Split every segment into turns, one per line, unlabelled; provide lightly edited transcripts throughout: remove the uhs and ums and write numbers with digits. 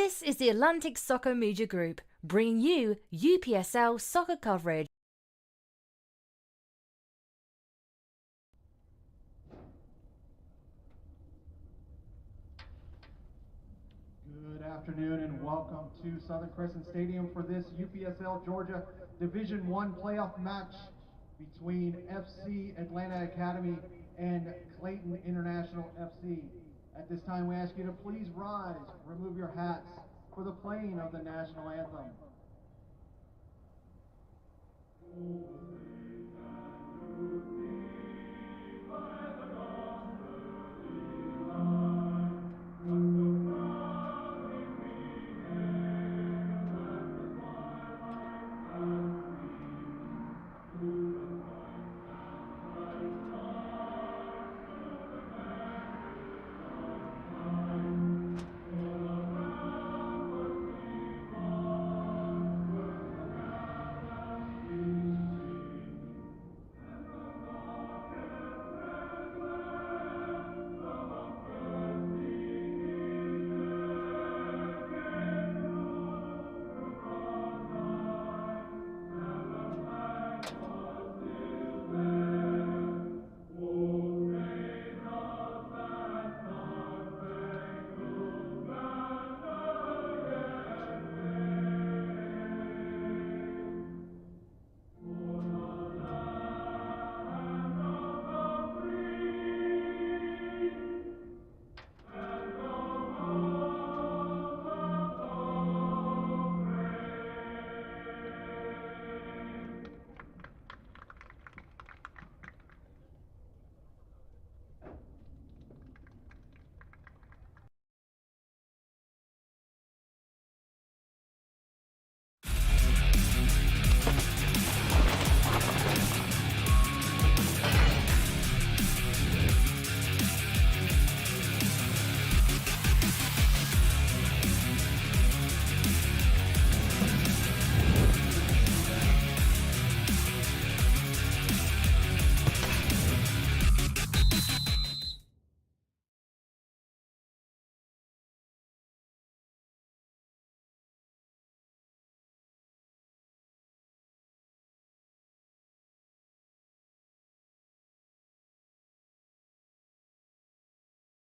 This is the Atlantic Soccer Media Group, bringing you UPSL soccer coverage.
Good afternoon and welcome to Southern Crescent Stadium for this UPSL Georgia Division I playoff match between FC Atlanta Academy and Clayton International FC. At this time, we ask you to please rise, remove your hats for the playing of the national anthem.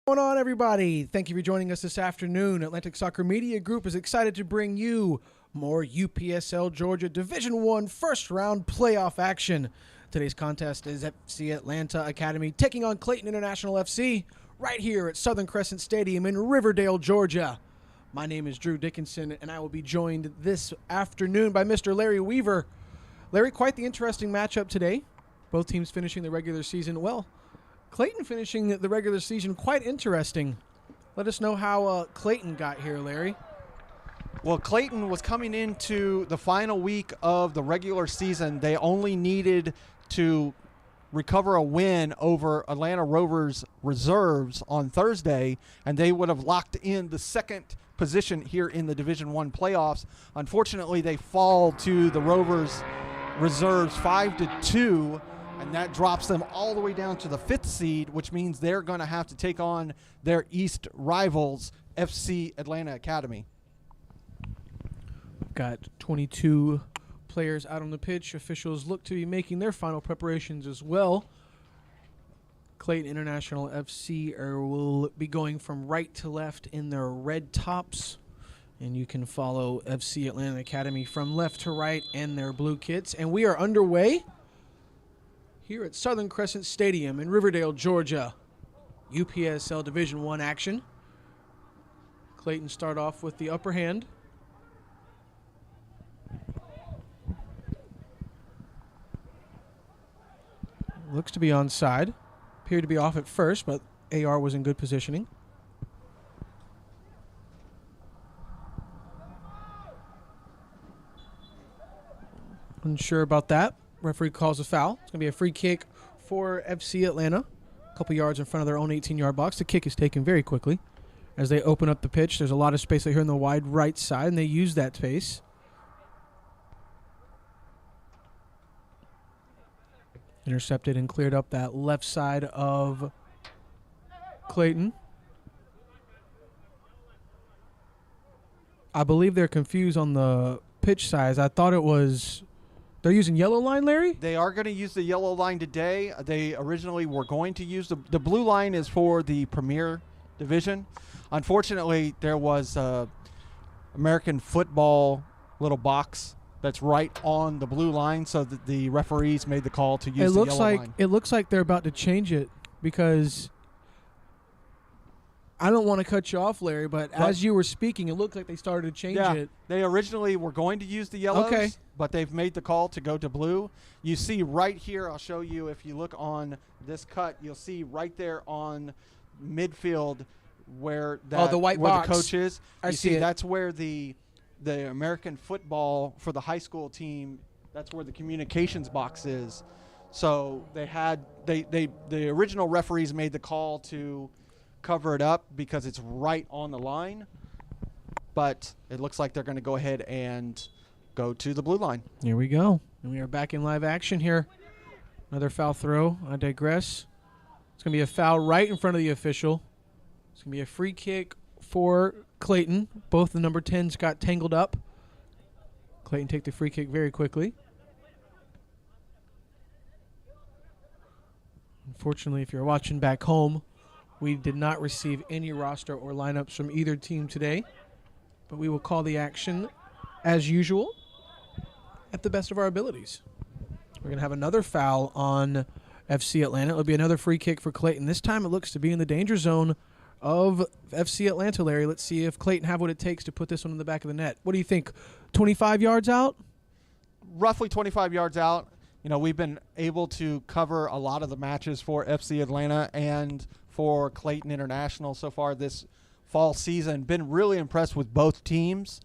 What's going on, everybody? Thank you for joining us this afternoon. Atlantic Soccer Media Group is excited to bring you more UPSL Georgia Division I first round playoff action. Today's contest is FC Atlanta Academy taking on Clayton International FC right here at Southern Crescent Stadium in Riverdale, Georgia. My name is Drew Dickinson, and I will be joined this afternoon by Mr. Larry Weaver. Larry, quite the interesting matchup today. Both teams finishing the regular season well. Clayton finishing the regular season quite interesting. Let us know how Clayton got here, Larry.
Well, Clayton was coming into the final week of the regular season. They only needed to recover a win over Atlanta Rovers reserves on Thursday, and they would have locked in the second position here in the Division I playoffs. Unfortunately, they fall to the Rovers reserves 5-2. And that drops them all the way down to the 5th seed, which means they're going to have to take on their East rivals, FC Atlanta Academy.
Got 22 players out on the pitch. Officials look to be making their final preparations as well. Clayton International FC will be going from right to left in their red tops. And you can follow FC Atlanta Academy from left to right in their blue kits. And we are underway here at Southern Crescent Stadium in Riverdale, Georgia. UPSL Division I action. Clayton start off with the upper hand. Looks to be onside. Appeared to be off at first, but AR was in good positioning. Unsure about that. Referee calls a foul. It's going to be a free kick for FC Atlanta. A couple yards in front of their own 18-yard box. The kick is taken very quickly as they open up the pitch. There's a lot of space out here on the wide right side, and they use that space. Intercepted and cleared up that left side of Clayton. I believe they're confused on the pitch size. I thought it was they're using yellow line, Larry?
They are going to use the yellow line today. They originally were going to use the blue line is for the Premier Division. Unfortunately, there was a American football little box that's right on the blue line, so that the referees made the call to use the yellow line.
It looks like they're about to change it because I don't want to cut you off, Larry, but as you were speaking, it looked like they started to change it.
They originally were going to use the yellows,
Okay.
but they've made the call to go to blue. You see right here, I'll show you, if you look on this cut, you'll see right there on midfield where
the white
where
box.
the coach is.
I see it.
That's where the American football for the high school team, that's where the communications box is. So the original referees made the call to cover it up because it's right on the line, but it looks like they're going to go ahead and go to the blue line.
Here we go. And we are back in live action here. Another foul throw. I digress. It's going to be a foul right in front of the official. It's going to be a free kick for Clayton. Both the number 10s got tangled up. Clayton take the free kick very quickly. Unfortunately, if you're watching back home, we did not receive any roster or lineups from either team today, but we will call the action as usual at the best of our abilities. We're going to have another foul on FC Atlanta. It'll be another free kick for Clayton. This time it looks to be in the danger zone of FC Atlanta, Larry. Let's see if Clayton have what it takes to put this one in the back of the net. What do you think? 25 yards out?
Roughly 25 yards out. You know, we've been able to cover a lot of the matches for FC Atlanta and for Clayton International so far this fall season. Been really impressed with both teams.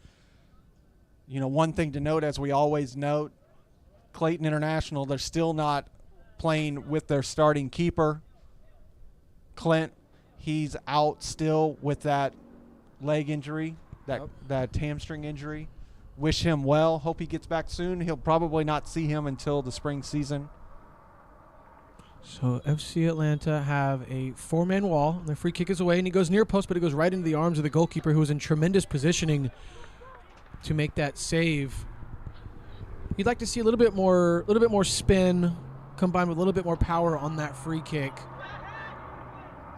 You know, one thing to note, as we always note, Clayton International, they're still not playing with their starting keeper, Clint. He's out still with that leg injury, that hamstring injury. Wish him well. Hope he gets back soon. He'll probably not see him until the spring season.
So FC Atlanta have a 4-man wall. Their free kick is away, and he goes near post, but it goes right into the arms of the goalkeeper, who was in tremendous positioning to make that save. You'd like to see a little bit more spin combined with a little bit more power on that free kick.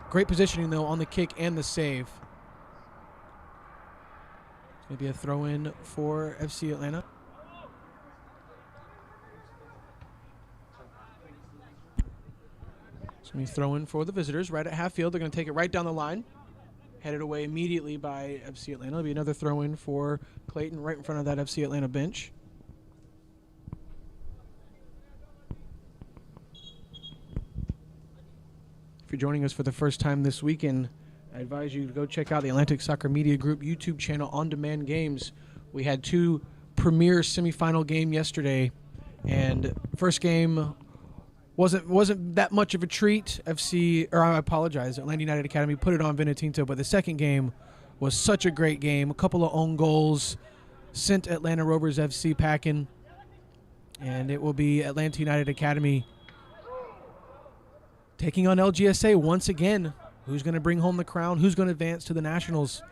Great positioning, though, on the kick and the save. Maybe a throw-in for FC Atlanta. It's going to be throw-in for the visitors right at half field. They're going to take it right down the line. Headed away immediately by FC Atlanta. It'll be another throw-in for Clayton right in front of that FC Atlanta bench. If you're joining us for the first time this weekend, I advise you to go check out the Atlantic Soccer Media Group YouTube channel, On Demand Games. We had two premier semifinal game yesterday, and first game wasn't that much of a treat. Atlanta United Academy put it on Vinotinto, but the second game was such a great game. A couple of own goals sent Atlanta Rovers FC packing, and it will be Atlanta United Academy taking on LGSA once again. Who's going to bring home the crown? Who's going to advance to the Nationals?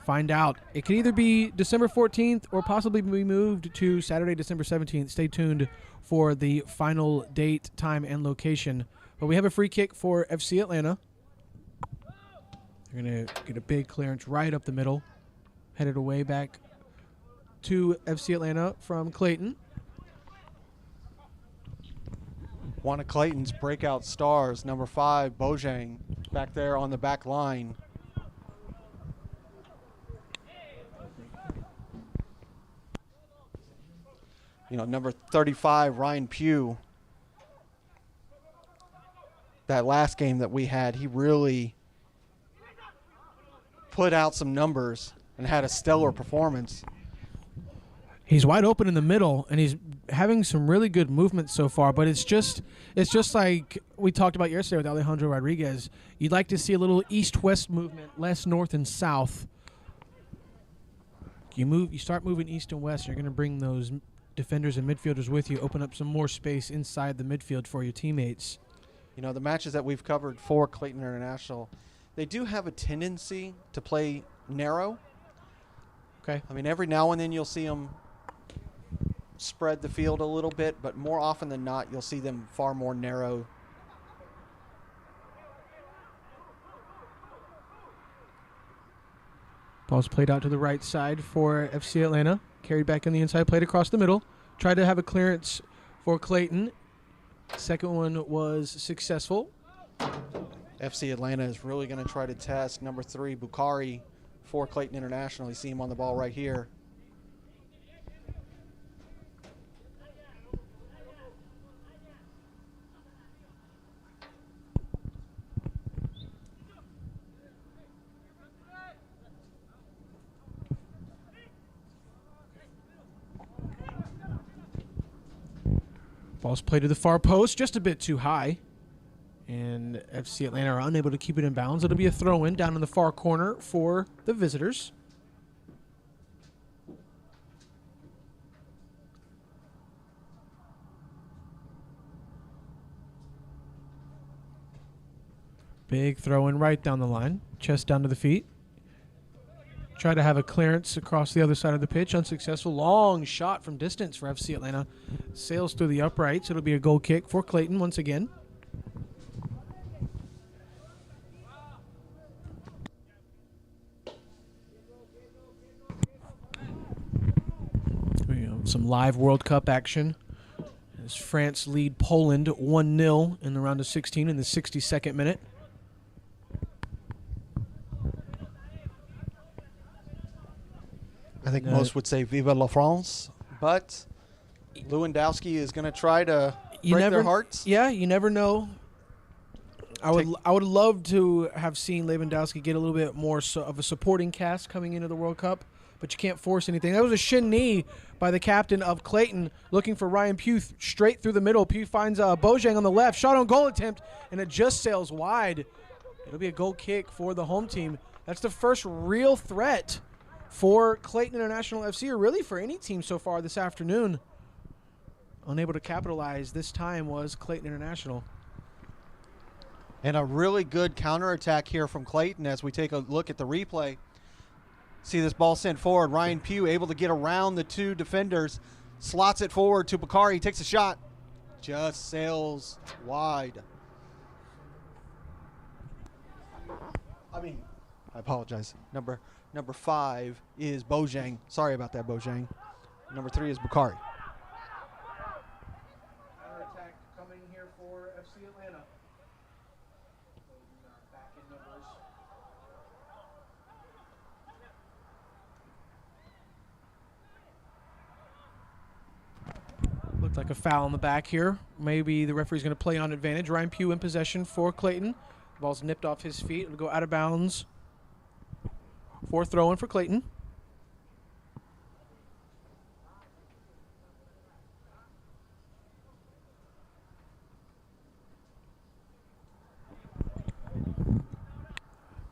Find out. It could either be December 14th or possibly be moved to Saturday, December 17th. Stay tuned for the final date, time, and location. But we have a free kick for FC Atlanta. They're going to get a big clearance right up the middle. Headed away back to FC Atlanta from Clayton.
One of Clayton's breakout stars, number 5, Bojang, back there on the back line. You know, number 35, Ryan Pugh. That last game that we had, he really put out some numbers and had a stellar performance.
He's wide open in the middle, and he's having some really good movement so far, but it's just like we talked about yesterday with Alejandro Rodriguez. You'd like to see a little east-west movement, less north and south. You start moving east and west, you're going to bring those defenders and midfielders with you, open up some more space inside the midfield for your teammates.
You know, the matches that we've covered for Clayton International, they do have a tendency to play narrow.
Okay.
I mean, every now and then you'll see them spread the field a little bit, but more often than not, you'll see them far more narrow.
Ball's played out to the right side for FC Atlanta. Carried back in the inside, played across the middle. Tried to have a clearance for Clayton. Second one was successful.
FC Atlanta is really going to try to test number 3, Bukhari, for Clayton International. You see him on the ball right here.
Ball's played to the far post, just a bit too high. And FC Atlanta are unable to keep it in bounds. It'll be a throw-in down in the far corner for the visitors. Big throw-in right down the line. Chest down to the feet. Try to have a clearance across the other side of the pitch. Unsuccessful. Long shot from distance for FC Atlanta. Sails through the uprights. It'll be a goal kick for Clayton once again. Some live World Cup action as France lead Poland 1-0 in the round of 16 in the 62nd minute.
I think most would say Viva la France, but Lewandowski is going to try to break their hearts.
Yeah, you never know. I would love to have seen Lewandowski get a little bit more of a supporting cast coming into the World Cup, but you can't force anything. That was a shin knee by the captain of Clayton, looking for Ryan Pugh straight through the middle. Pugh finds Bojang on the left. Shot on goal attempt, and it just sails wide. It'll be a goal kick for the home team. That's the first real threat for Clayton International FC, or really for any team so far this afternoon. Unable to capitalize this time was Clayton International.
And a really good counterattack here from Clayton as we take a look at the replay. See this ball sent forward. Ryan Pugh able to get around the 2 defenders. Slots it forward to Bukhari. He takes a shot. Just sails wide. I apologize. Number 5 is Bojang. Sorry about that, Bojang. Number 3 is Bukhari.
Counterattack coming here for FC Atlanta. Back in numbers. Looked like a foul on the back here. Maybe the referee's going to play on advantage. Ryan Pugh in possession for Clayton. The ball's nipped off his feet. It'll go out of bounds for throw-in for Clayton.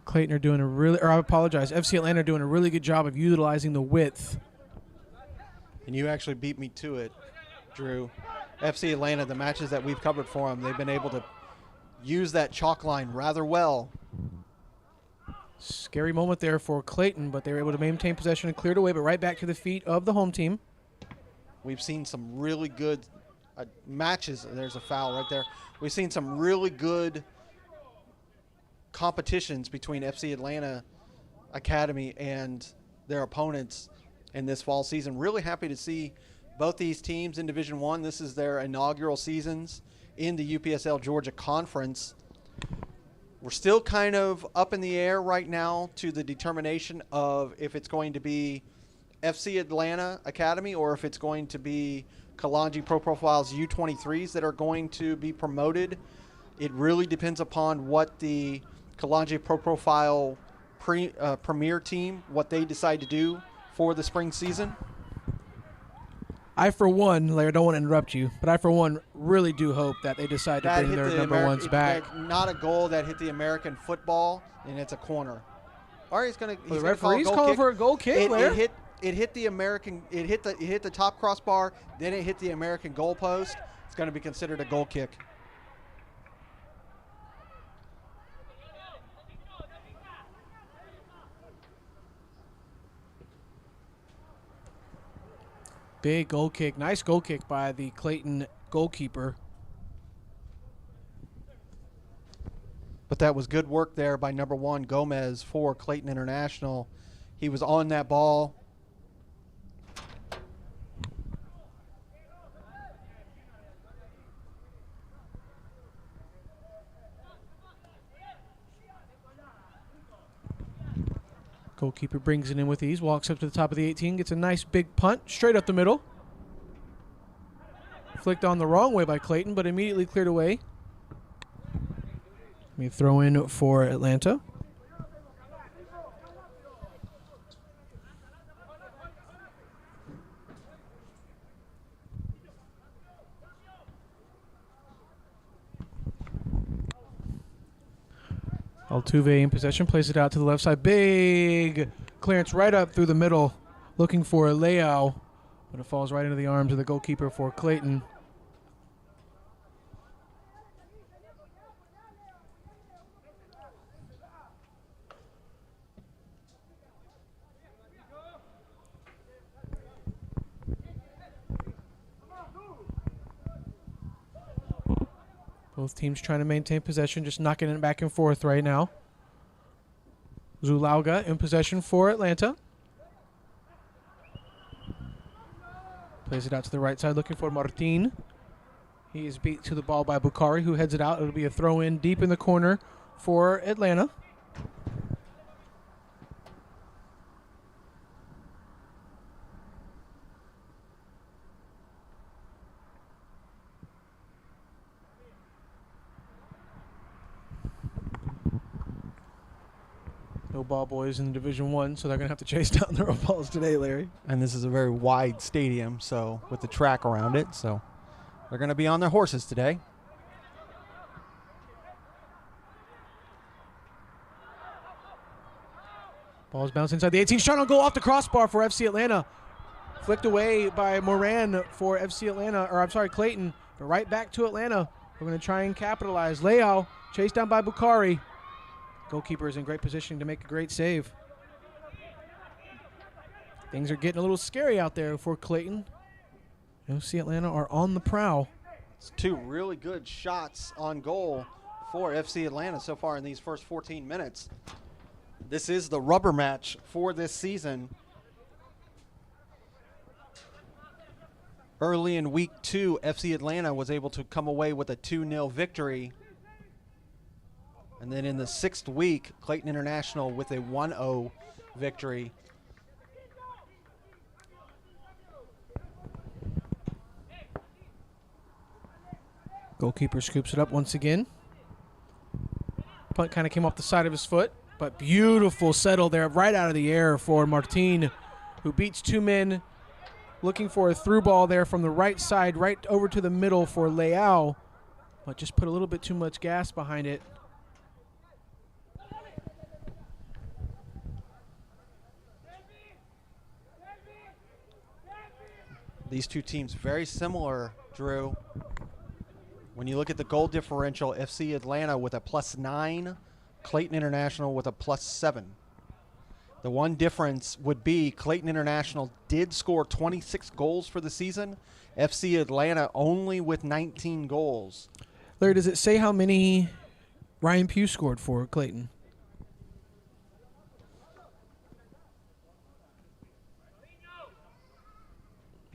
Clayton are doing FC Atlanta are doing a really good job of utilizing the width.
And you actually beat me to it, Drew. FC Atlanta, the matches that we've covered for them, they've been able to use that chalk line rather well.
Scary moment there for Clayton, but they were able to maintain possession and cleared away, but right back to the feet of the home team.
We've seen some really good matches. There's a foul right there. We've seen some really good competitions between FC Atlanta Academy and their opponents in this fall season. Really happy to see both these teams in Division I. This is their inaugural seasons in the UPSL Georgia Conference. We're still kind of up in the air right now to the determination of if it's going to be FC Atlanta Academy or if it's going to be Kalanji Pro Profiles U23s that are going to be promoted. It really depends upon what the Kalanji Pro Profile premier team, what they decide to do for the spring season.
I, for one, Larry, I don't want to interrupt you, but I, for one, really do hope that they decide to bring their number ones back.
Not a goal that hit the American football, and it's a corner. All right, he's going to.
The referee's calling for a goal kick.
It hit the American. It hit the top crossbar. Then it hit the American goal post. It's going to be considered a goal kick.
Big goal kick. Nice goal kick by the Clayton goalkeeper.
But that was good work there by number 1, Gomez, for Clayton International. He was on that ball.
Goalkeeper brings it in with ease, walks up to the top of the 18, gets a nice big punt straight up the middle. Flicked on the wrong way by Clayton, but immediately cleared away. We throw in for Atlanta. Altuve in possession, plays it out to the left side. Big clearance right up through the middle, looking for Leao, but it falls right into the arms of the goalkeeper for Clayton. Both teams trying to maintain possession, just knocking it back and forth right now. Zulauga in possession for Atlanta. Plays it out to the right side, looking for Martin. He is beat to the ball by Bukhari, who heads it out. It'll be a throw in deep in the corner for Atlanta. No ball boys in Division 1, so they're going to have to chase down their own balls today, Larry.
And this is a very wide stadium, so with the track around it, so they're going to be on their horses today.
Ball's bounced inside the 18. Shot on goal off the crossbar for FC Atlanta. Flicked away by Moran for FC Atlanta, or I'm sorry, Clayton. But right back to Atlanta. We're going to try and capitalize. Leao chased down by Bukhari. Goalkeeper is in great position to make a great save. Things are getting a little scary out there for Clayton. FC Atlanta are on the prowl.
It's 2 really good shots on goal for FC Atlanta so far in these first 14 minutes. This is the rubber match for this season. Early in week 2, FC Atlanta was able to come away with a 2-0 victory. And then in the 6th week, Clayton International with a 1-0 victory.
Goalkeeper scoops it up once again. Punt kind of came off the side of his foot, but beautiful settle there right out of the air for Martin, who beats 2 men, looking for a through ball there from the right side right over to the middle for Leao, but just put a little bit too much gas behind it.
These 2 teams very similar, Drew. When you look at the goal differential, FC Atlanta with a +9, Clayton International with a +7. The one difference would be Clayton International did score 26 goals for the season. FC Atlanta only with 19 goals.
Larry, does it say how many Ryan Pugh scored for Clayton?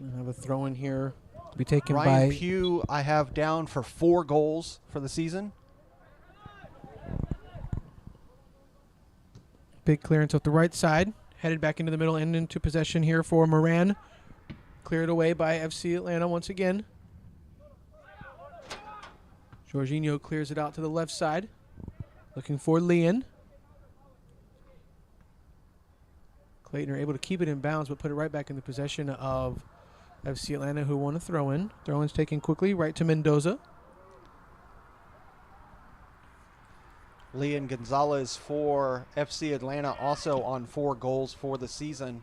I have a throw in here to be taken
Ryan
by
Pugh I have down for 4 goals for the season.
Big clearance off the right side, headed back into the middle and into possession here for Moran. Cleared away by FC Atlanta once again. Jorginho clears it out to the left side, looking for Leon. Clayton are able to keep it in bounds, but put it right back in the possession of FC Atlanta, who won a throw-in. Throw-in's taken quickly, right to Mendoza.
Leon Gonzalez for FC Atlanta, also on 4 goals for the season.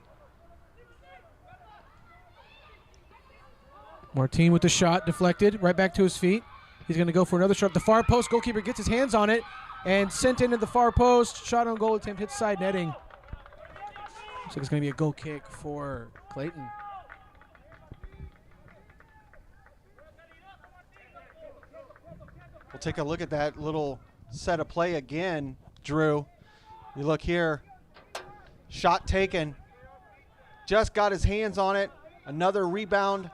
Martin with the shot, deflected, right back to his feet. He's going to go for another shot. The far post, goalkeeper gets his hands on it and sent into the far post. Shot on goal attempt, hits side netting. Looks like it's going to be a goal kick for Clayton.
We'll take a look at that little set of play again, Drew. You look here, shot taken, just got his hands on it, another rebound,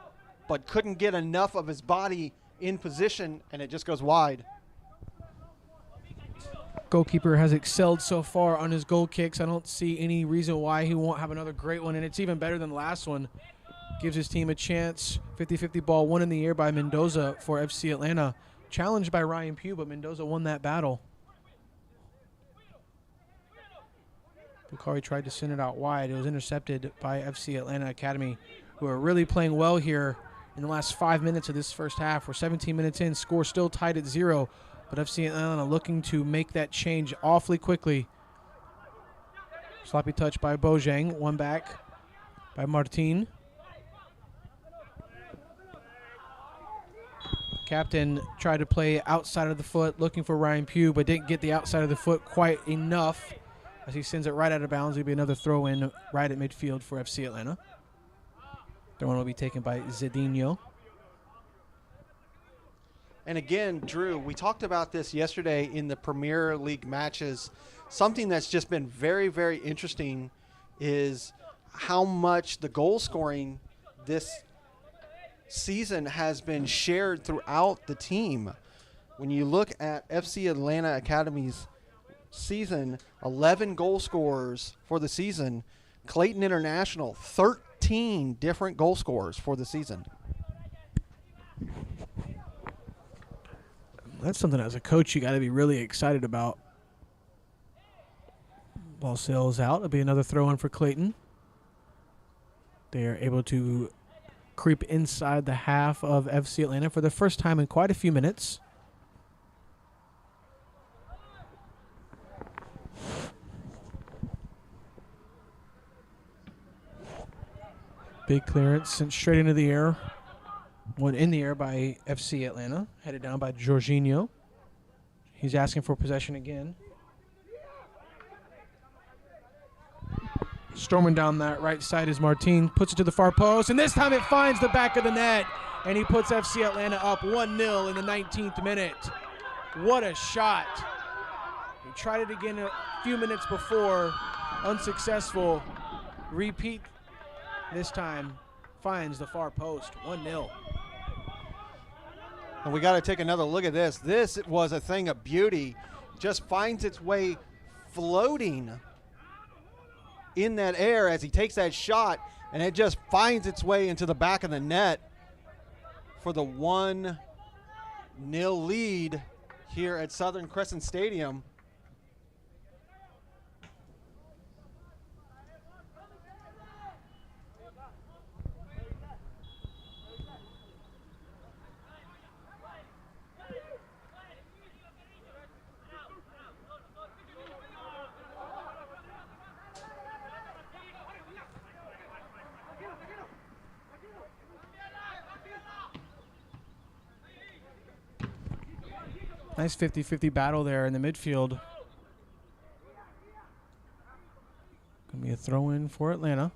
but couldn't get enough of his body in position, and it just goes wide.
Goalkeeper has excelled so far on his goal kicks. I don't see any reason why he won't have another great one, and it's even better than the last one. Gives his team a chance. 50-50 ball, one in the air by Mendoza for FC Atlanta. Challenged by Ryan Pugh, but Mendoza won that battle. Bukhari tried to send it out wide. It was intercepted by FC Atlanta Academy, who are really playing well here in the last 5 minutes of this first half. We're 17 minutes in, score still tied at 0, but FC Atlanta looking to make that change awfully quickly. Sloppy touch by Bojang, one back by Martin. Captain tried to play outside of the foot, looking for Ryan Pugh, but didn't get the outside of the foot quite enough as he sends it right out of bounds. It'll be another throw-in right at midfield for FC Atlanta. The one will be taken by Zedinho.
And again, Drew, we talked about this yesterday in the Premier League matches. Something that's just been very, very interesting is how much the goal scoring this season has been shared throughout the team. When you look at FC Atlanta Academy's season, 11 goal scorers for the season. Clayton International, 13 different goal scorers for the season.
That's something as a coach you got to be really excited about. Ball sails out. It'll be another throw-in for Clayton. They are able to creep inside the half of FC Atlanta for the first time in quite a few minutes. Big clearance sent straight into the air. One in the air by FC Atlanta. Headed down by Jorginho. He's asking for possession again. Storming down that right side is Martin. Puts it to the far post, and this time it finds the back of the net. And he puts FC Atlanta up 1-0 in the 19th minute. What a shot. He tried it again a few minutes before. Unsuccessful. Repeat this time. Finds the far post. 1-0.
And we got to take another look at this. This was a thing of beauty. Just finds its way floating in that air as he takes that shot, and it just finds its way into the back of the net for the 1-0 lead here at Southern Crescent Stadium.
Nice 50-50 battle there in the midfield. Going to be a throw-in for Atlanta.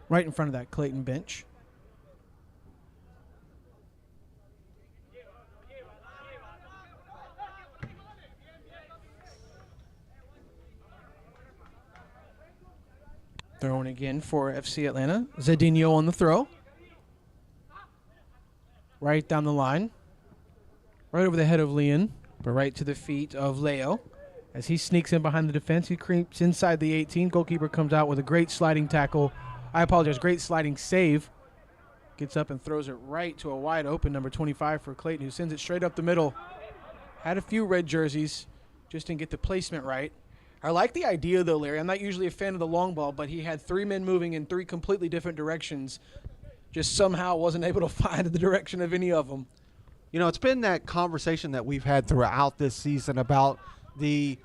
Right in front of that Clayton bench. Throwing again for FC Atlanta. Zedinho on the throw. Right down the line. Right over the head of Leon, but right to the feet of Leo. As he sneaks in behind the defense, he creeps inside the 18. Goalkeeper comes out with a great sliding tackle. Great sliding save. Gets up and throws it right to a wide open number 25 for Clayton, who sends it straight up the middle. Had a few red jerseys, just didn't get the placement right. I like the idea, though, Larry. I'm not usually a fan of the long ball, but he had 3 men moving in 3 completely different directions. Just somehow wasn't able to find the direction of any of them.
You know, it's been that conversation that we've had throughout this season about the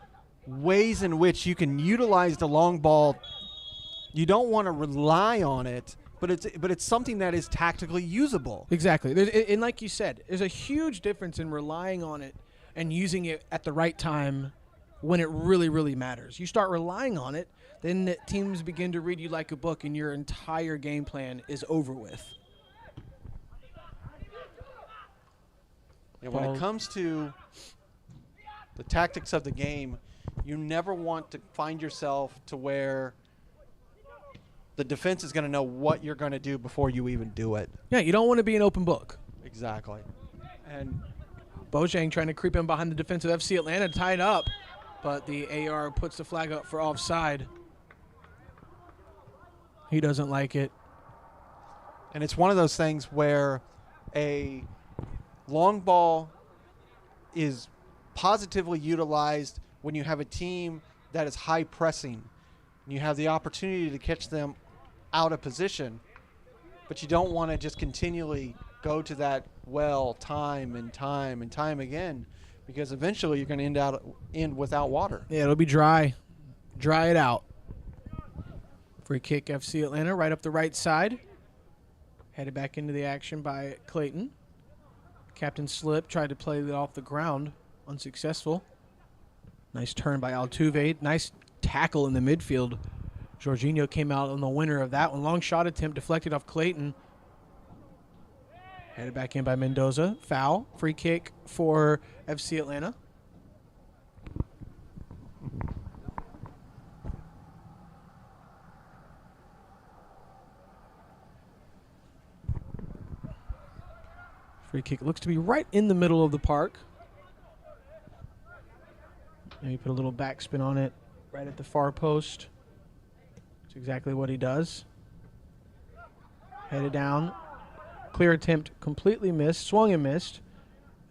ways in which you can utilize the long ball. You don't want to rely on it, but it's something that is tactically usable.
Exactly. And like you said, there's a huge difference in relying on it and using it at the right time when it really, really matters. You start relying on it, then teams begin to read you like a book, and your entire game plan is over with.
Yeah, when it comes to the tactics of the game, you never want to find yourself to where the defense is going to know what you're going to do before you even do it.
Yeah, you don't want to be an open book.
Exactly. And
Bojang trying to creep in behind the defense of FC Atlanta, tied up, but the AR puts the flag up for offside. He doesn't like it.
And it's one of those things where a long ball is positively utilized when you have a team that is high pressing. You have the opportunity to catch them out of position, but you don't want to just continually go to that well time and time again, because eventually you're going to end without water.
Yeah, it'll be dry. Dry it out. Free kick FC Atlanta right up the right side. Headed back into the action by Clayton. Captain Slip tried to play it off the ground. Unsuccessful. Nice turn by Altuve. Nice tackle in the midfield. Jorginho came out on the winner of that one. Long shot attempt deflected off Clayton. Headed back in by Mendoza. Foul. Free kick for FC Atlanta. Free kick looks to be right in the middle of the park. Maybe put a little backspin on it right at the far post. That's exactly what he does. Headed down. Clear attempt completely missed. Swung and missed.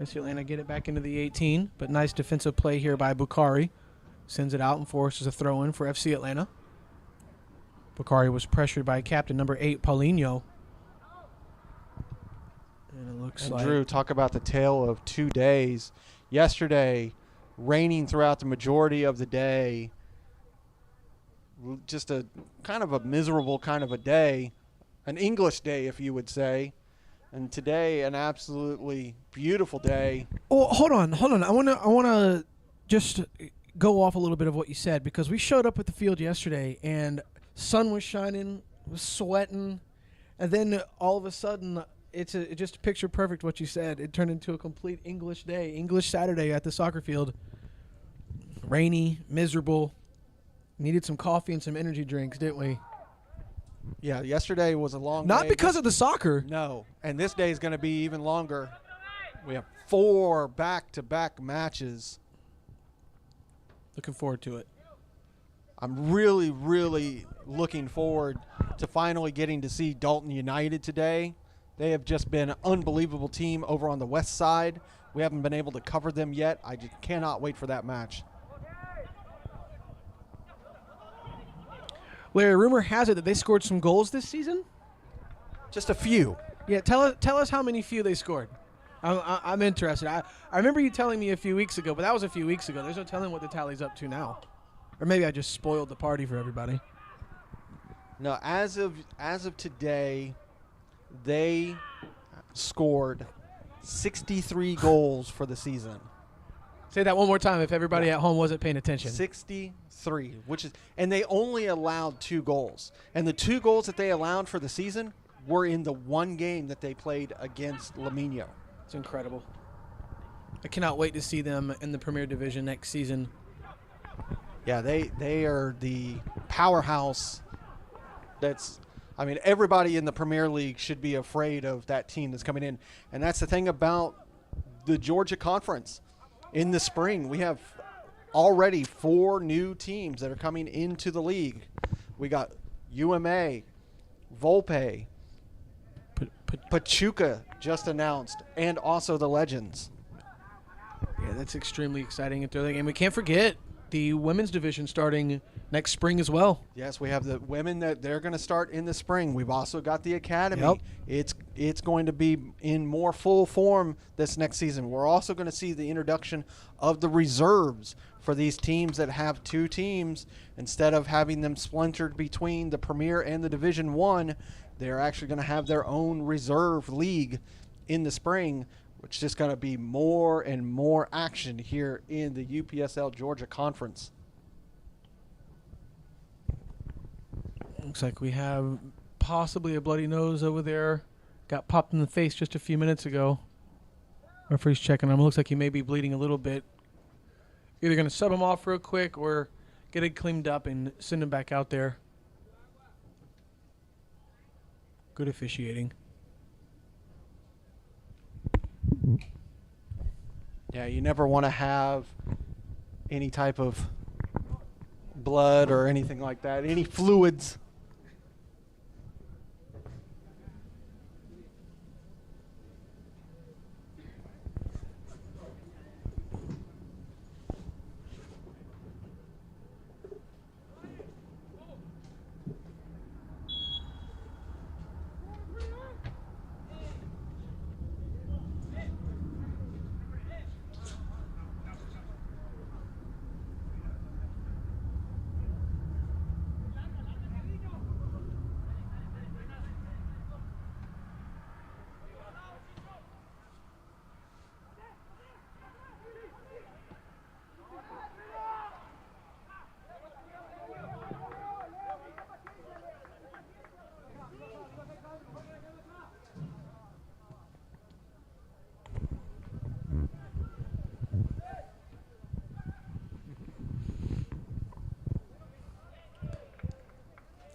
FC Atlanta get it back into the 18, but nice defensive play here by Bukhari. Sends it out and forces a throw in for FC Atlanta. Bukhari was pressured by captain number 8, Paulinho. And it looks like
Drew, talk about the tale of 2 days. Yesterday, raining throughout the majority of the day. Just a kind of a miserable kind of a day. An English day, if you would say. And today, an absolutely beautiful day.
Oh, hold on. I wanna just go off a little bit of what you said, because we showed up at the field yesterday and sun was shining, was sweating, and then all of a sudden it's just picture perfect what you said. It turned into a complete English day, English Saturday at the soccer field. Rainy, miserable. Needed some coffee and some energy drinks, didn't we?
Yeah, yesterday was a long
Not
day.
because of the soccer.
No, and this day is going to be even longer. We have 4 back-to-back matches.
Looking forward to it.
I'm really, really looking forward to finally getting to see Dalton United today. They have just been an unbelievable team over on the west side. We haven't been able to cover them yet. I just cannot wait for that match.
Larry, rumor has it that they scored some goals this season.
Just a few.
Yeah, tell us how many few they scored. I'm interested. I remember you telling me a few weeks ago, but that was a few weeks ago. There's no telling what the tally's up to now. Or maybe I just spoiled the party for everybody.
No, as of today, they scored 63 goals for the season.
Say that one more time if everybody at home wasn't paying attention.
63, and they only allowed 2 goals. And the 2 goals that they allowed for the season were in the one game that they played against Lamino.
It's incredible. I cannot wait to see them in the Premier Division next season.
Yeah, they are the powerhouse. Everybody in the Premier League should be afraid of that team that's coming in. And that's the thing about the Georgia Conference. In the spring, we have already 4 new teams that are coming into the league. We got UMA, Volpe, Pachuca just announced, and also the Legends.
Yeah, that's extremely exciting. And we can't forget the women's division starting next spring as well.
Yes, we have the women that they're going to start in the spring. We've also got the academy.
Yep.
It's going to be in more full form this next season. We're also going to see the introduction of the reserves for these teams that have 2 teams. Instead of having them splintered between the Premier and the Division 1, they're actually going to have their own reserve league in the spring, which is just going to be more and more action here in the UPSL Georgia Conference.
Looks like we have possibly a bloody nose over there. Got popped in the face just a few minutes ago. Referee's checking him. Looks like he may be bleeding a little bit. Either going to sub him off real quick or get it cleaned up and send him back out there. Good officiating.
Yeah, you never want to have any type of blood or anything like that, any fluids.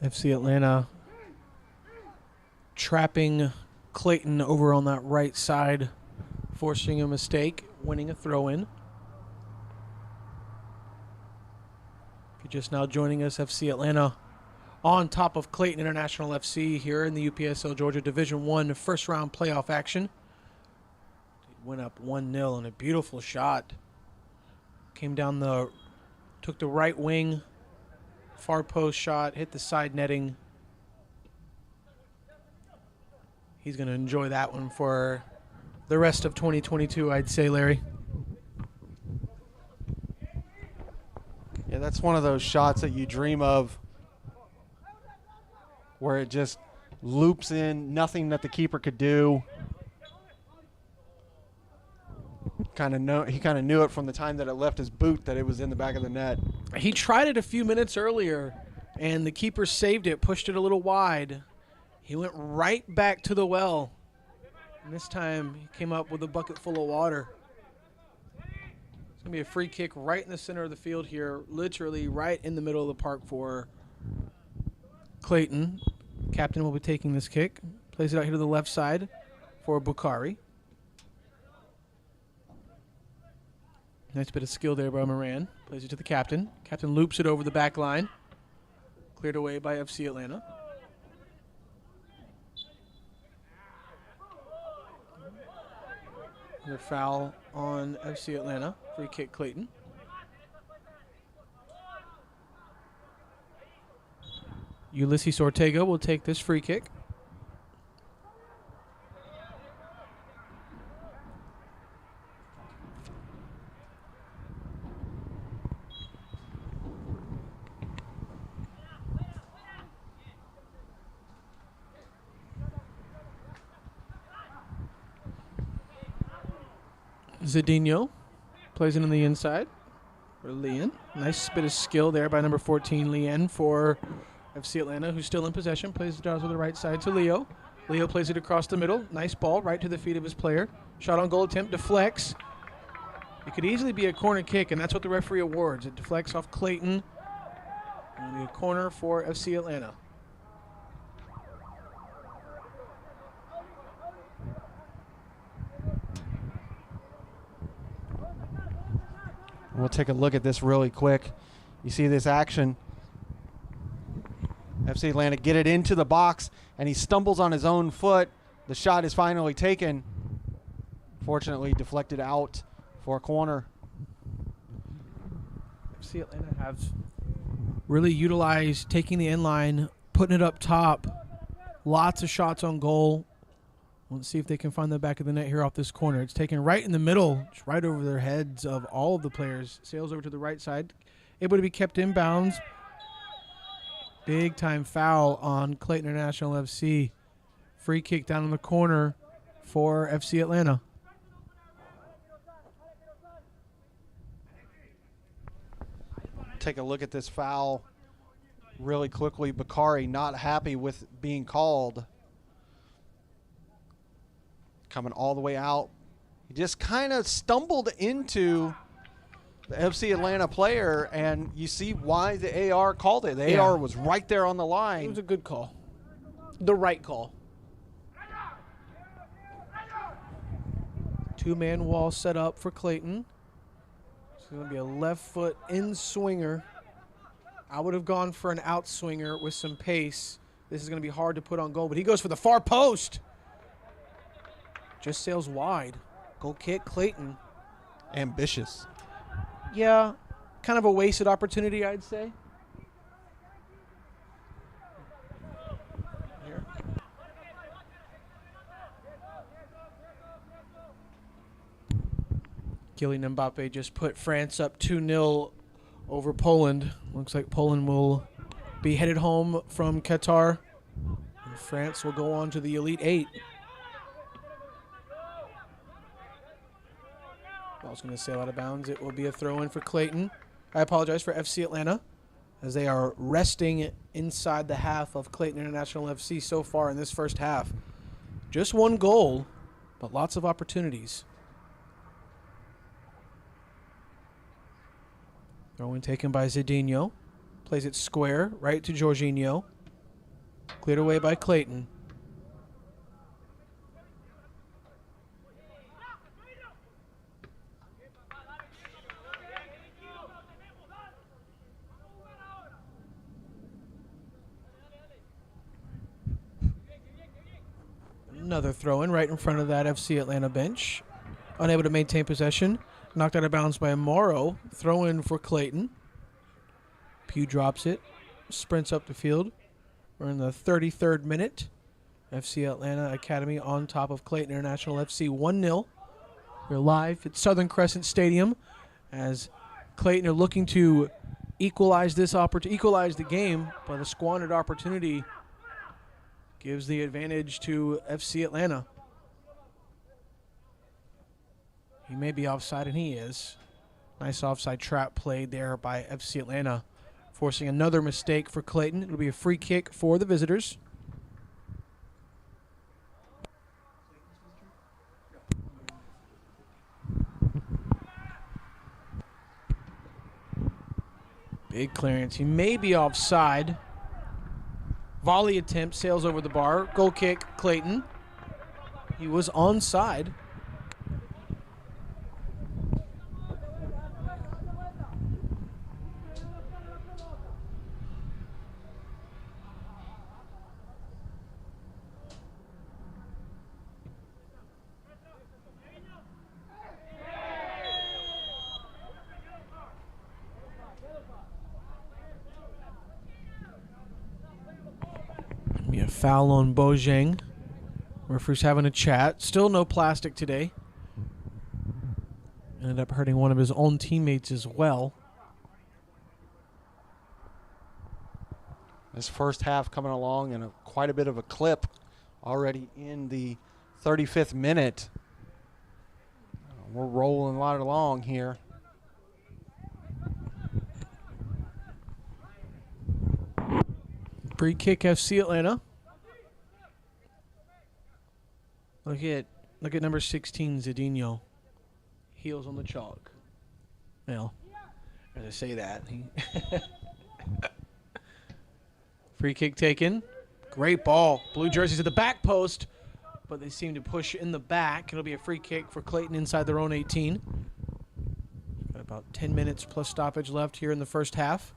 FC Atlanta trapping Clayton over on that right side, forcing a mistake, winning a throw-in. If you're just now joining us, FC Atlanta on top of Clayton International FC here in the UPSL Georgia Division I first-round playoff action. It went up 1-0 and a beautiful shot. Came down took the right wing, far post shot, hit the side netting. He's going to enjoy that one for the rest of 2022, I'd say, Larry.
Yeah, that's one of those shots that you dream of where it just loops in, nothing that the keeper could do. He kind of knew it from the time that it left his boot that it was in the back of the net.
He tried it a few minutes earlier, and the keeper saved it, pushed it a little wide. He went right back to the well, and this time he came up with a bucket full of water. It's going to be a free kick right in the center of the field here, literally right in the middle of the park for Clayton. Captain will be taking this kick. Plays it out here to the left side for Bukhari. Nice bit of skill there by Moran. Plays it to the captain. Captain loops it over the back line. Cleared away by FC Atlanta. Another foul on FC Atlanta. Free kick Clayton. Ulysses Ortega will take this free kick. Zedinho plays it on the inside for Leon. Nice bit of skill there by number 14, Leon, for FC Atlanta, who's still in possession. Plays it down to the right side to Leo. Leo plays it across the middle. Nice ball right to the feet of his player. Shot on goal attempt, deflects. It could easily be a corner kick, and that's what the referee awards. It deflects off Clayton. It'll be a corner for FC Atlanta.
We'll take a look at this really quick. You see this action. FC Atlanta get it into the box, and he stumbles on his own foot. The shot is finally taken. Fortunately, deflected out for a corner.
FC Atlanta have really utilized taking the end line, putting it up top. Lots of shots on goal. Let's see if they can find the back of the net here off this corner. It's taken right in the middle, just right over their heads of all of the players. Sails over to the right side. Able to be kept in bounds. Big time foul on Clayton International FC. Free kick down in the corner for FC Atlanta.
Take a look at this foul really quickly. Bakari not happy with being called. Coming all the way out. He just kind of stumbled into the FC Atlanta player, and you see why the AR called it. The AR was right there on the line.
It was a good call. The right call. Two-man wall set up for Clayton. It's going to be a left foot in swinger. I would have gone for an out swinger with some pace. This is going to be hard to put on goal, but he goes for the far post. Just sails wide. Goal kick, Clayton.
Ambitious.
Yeah, kind of a wasted opportunity, I'd say. Here. Kylian Mbappe just put France up 2-0 over Poland. Looks like Poland will be headed home from Qatar. And France will go on to the Elite Eight. Ball's going to sail out of bounds. It will be a throw-in for Clayton. I apologize for FC Atlanta, as they are resting inside the half of Clayton International FC so far in this first half. Just one goal, but lots of opportunities. Throw-in taken by Zidinho. Plays it square, right to Jorginho. Cleared away by Clayton. Another throw-in right in front of that FC Atlanta bench. Unable to maintain possession. Knocked out of bounds by Amaro. Throw-in for Clayton. Pugh drops it. Sprints up the field. We're in the 33rd minute. FC Atlanta Academy on top of Clayton International FC 1-0. We're live at Southern Crescent Stadium as Clayton are looking to equalize the game, but a squandered opportunity gives the advantage to FC Atlanta. He may be offside, and he is. Nice offside trap played there by FC Atlanta, forcing another mistake for Clayton. It'll be a free kick for the visitors. Big clearance. He may be offside. Volley attempt, sails over the bar. Goal kick, Clayton. He was onside. Be a foul on Bojang. Referee's having a chat. Still no plastic today. Ended up hurting one of his own teammates as well.
This first half coming along in quite a bit of a clip already in the 35th minute. We're rolling a lot along here.
Free kick FC Atlanta. Look at number 16, Zidinho. Heels on the chalk. Well, as I say that. Free kick taken. Great ball. Blue jerseys at the back post, but they seem to push in the back. It'll be a free kick for Clayton inside their own 18. Got about 10 minutes plus stoppage left here in the first half.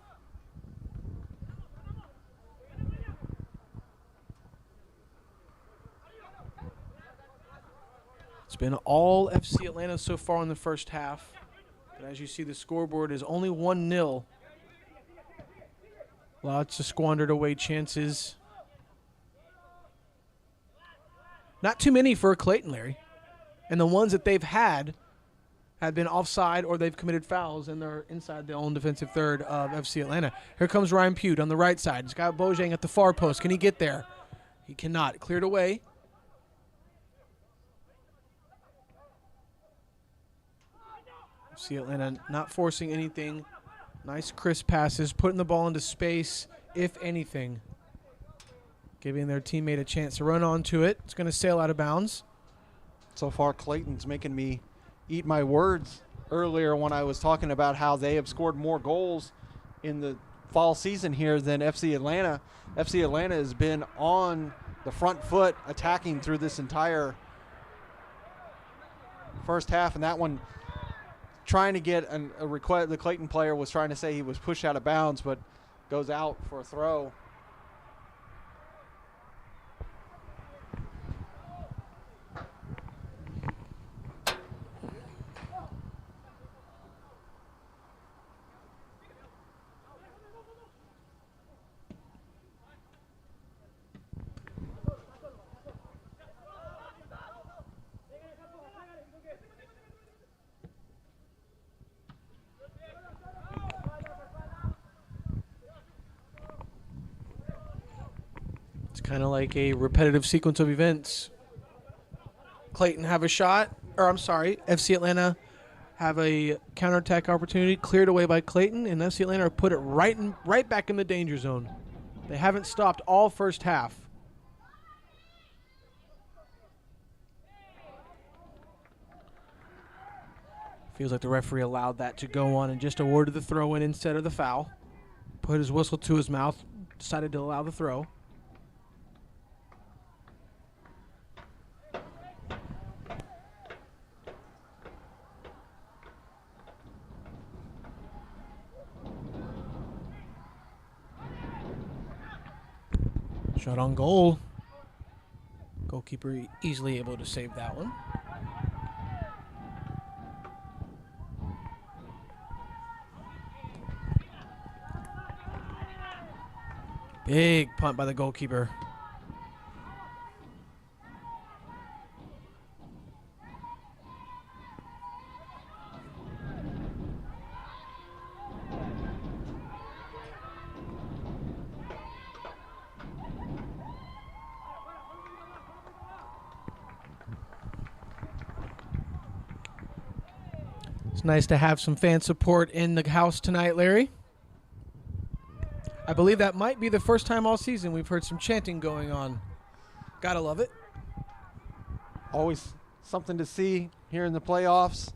It's been all FC Atlanta so far in the first half. But as you see, the scoreboard is only 1-0. Lots of squandered away chances. Not too many for Clayton, Larry. And the ones that they've had have been offside or they've committed fouls and they're inside their own defensive third of FC Atlanta. Here comes Ryan Pugh on the right side. He's got Bojang at the far post. Can he get there? He cannot. Cleared away. FC Atlanta not forcing anything. Nice crisp passes, putting the ball into space, if anything. Giving their teammate a chance to run onto it. It's going to sail out of bounds.
So far, Clayton's making me eat my words earlier when I was talking about how they have scored more goals in the fall season here than FC Atlanta. FC Atlanta has been on the front foot attacking through this entire first half, and that one trying to get a request. The Clayton player was trying to say he was pushed out of bounds, but goes out for a throw.
It's kind of like a repetitive sequence of events. Clayton have a shot, or I'm sorry, FC Atlanta have a counterattack opportunity cleared away by Clayton, and FC Atlanta put it right back in the danger zone. They haven't stopped all first half. Feels like the referee allowed that to go on and just awarded the throw in instead of the foul. Put his whistle to his mouth, decided to allow the throw. Shot on goal. Goalkeeper easily able to save that one. Big punt by the goalkeeper. It's nice to have some fan support in the house tonight, Larry. I believe that might be the first time all season we've heard some chanting going on. Gotta love it.
Always something to see here in the playoffs.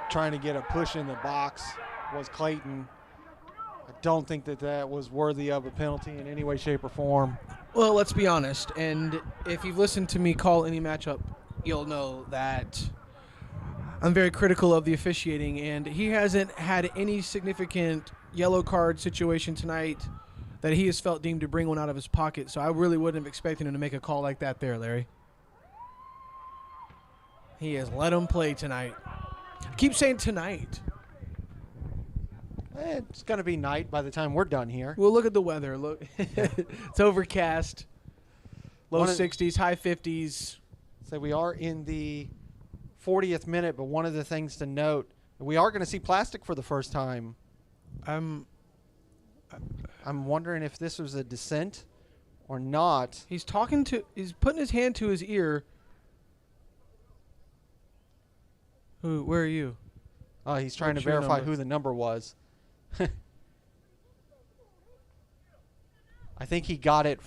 Trying to get a push in the box was Clayton. I don't think that was worthy of a penalty in any way, shape, or form.
Well, let's be honest, and if you've listened to me call any matchup, you'll know that I'm very critical of the officiating, and he hasn't had any significant yellow card situation tonight that he has felt deemed to bring one out of his pocket, so I really wouldn't have expected him to make a call like that there, Larry. He has let him play tonight. I keep saying tonight.
It's going to be night by the time we're done here.
Well, look at the weather. Look, it's overcast. Low 60s, high 50s.
So we are in the 40th minute, but one of the things to note, we are going to see plastic for the first time. I'm wondering if this was a dissent or not.
He's putting his hand to his ear. Where are you?
He's trying
What's
to
your
verify
number?
who the number was. I think he got that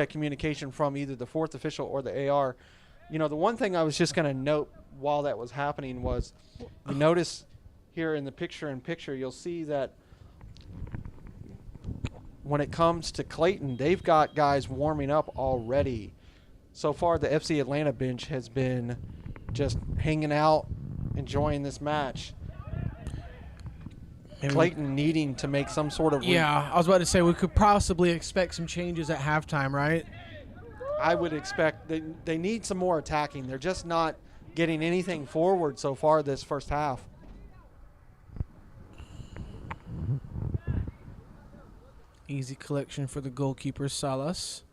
communication from either the fourth official or the AR. You know, the one thing I was just going to note while that was happening was, you notice here in the picture-in-picture, you'll see that when it comes to Clayton, they've got guys warming up already. So far, the FC Atlanta bench has been just hanging out, enjoying this match.
Maybe
Clayton needing to make some sort of...
Yeah, I was about to say we could possibly expect some changes at halftime, right?
I would expect they need some more attacking. They're just not getting anything forward so far this first half.
Easy collection for the goalkeeper, Salas.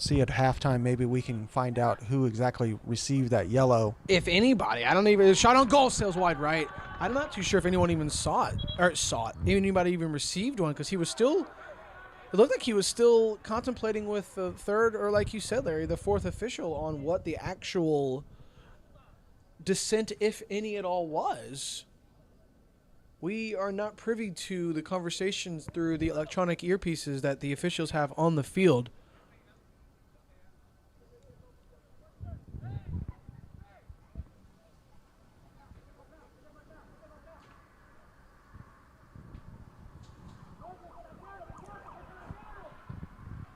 see at halftime. Maybe we can find out who exactly received that yellow.
If anybody, I don't even. Shot on goal, sails wide right. I'm not too sure if anyone even saw it. Even anybody even received one, because he was still. It looked like he was still contemplating with the third, or like you said, Larry, the fourth official on what the actual dissent, if any at all, was. We are not privy to the conversations through the electronic earpieces that the officials have on the field.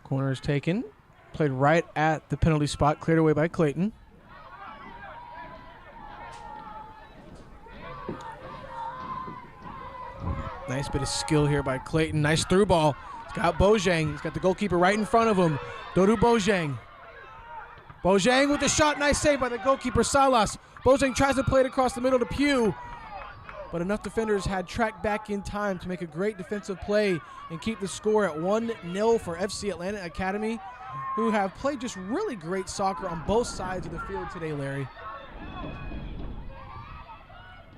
Corner is taken. Played right at the penalty spot. Cleared away by Clayton. Nice bit of skill here by Clayton. Nice through ball. He's got Bojang. He's got the goalkeeper right in front of him. Dodu Bojang. Bojang with the shot. Nice save by the goalkeeper, Salas. Bojang tries to play it across the middle to Pugh. But enough defenders had tracked back in time to make a great defensive play and keep the score at 1-0 for FC Atlanta Academy, who have played just really great soccer on both sides of the field today, Larry.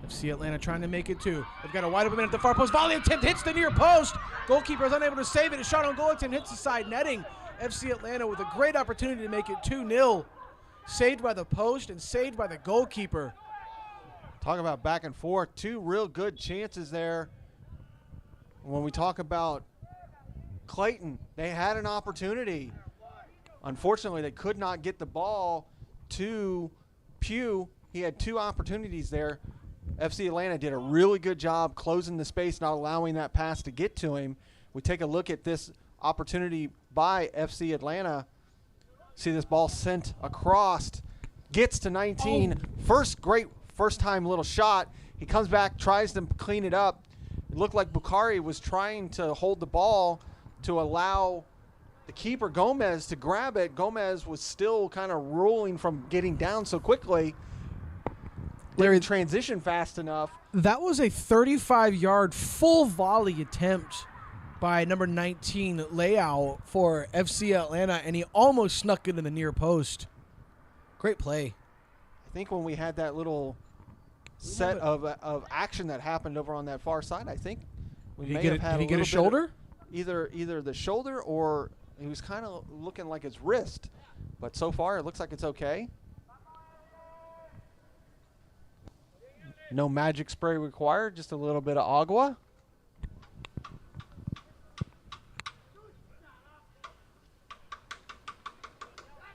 FC Atlanta trying to make it two. They've got a wide open man at the far post. Volley attempt hits the near post. Goalkeeper is unable to save it. A shot on goal attempt hits the side netting. FC Atlanta with a great opportunity to make it 2-0. Saved by the post and saved by the goalkeeper.
Talk about back and forth. Two real good chances there. When we talk about Clayton, they had an opportunity. Unfortunately, they could not get the ball to Pugh. He had two opportunities there. FC Atlanta did a really good job closing the space, not allowing that pass to get to him. We take a look at this opportunity by FC Atlanta. See this ball sent across. Gets to 19. First time little shot. He comes back, tries to clean it up. It looked like Bukhari was trying to hold the ball to allow the keeper Gomez to grab it. Gomez was still kind of rolling from getting down so quickly. Didn't transition fast enough.
That was a 35-yard full volley attempt by number 19 Leao for FC Atlanta, and he almost snuck it in the near post. Great play.
I think when we had that little set of action that happened over on that far side, I think we may have had
did he get a shoulder?
Either the shoulder, or he was kind of looking like his wrist. But so far, it looks like it's okay. No magic spray required, just a little bit of agua.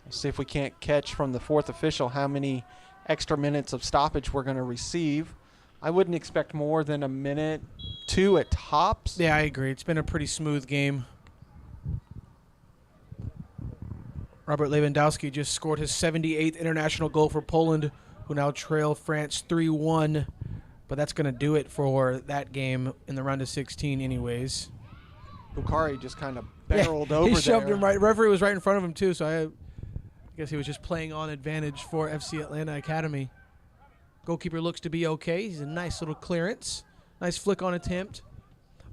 Let's see if we can't catch from the fourth official how many extra minutes of stoppage we're going to receive. I wouldn't expect more than a minute, two at tops.
Yeah, I agree. It's been a pretty smooth game. Robert Lewandowski just scored his 78th international goal for Poland, who now trail France 3-1. But that's going to do it for that game in the round of 16 anyways.
Bukhari just kind of barreled over there.
He shoved him right. Referee was right in front of him, too, so I guess he was just playing on advantage for FC Atlanta Academy. Goalkeeper looks to be okay. He's a nice little clearance. Nice flick on attempt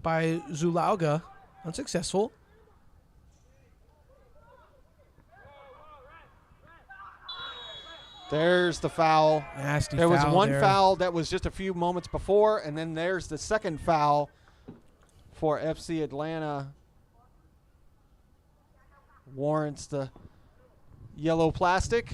by Zulauga. Unsuccessful.
There's the foul.
Nasty
there
foul.
There was one
there.
foul that was just a few moments before, and then there's the second foul for FC Atlanta. Warrants the yellow plastic.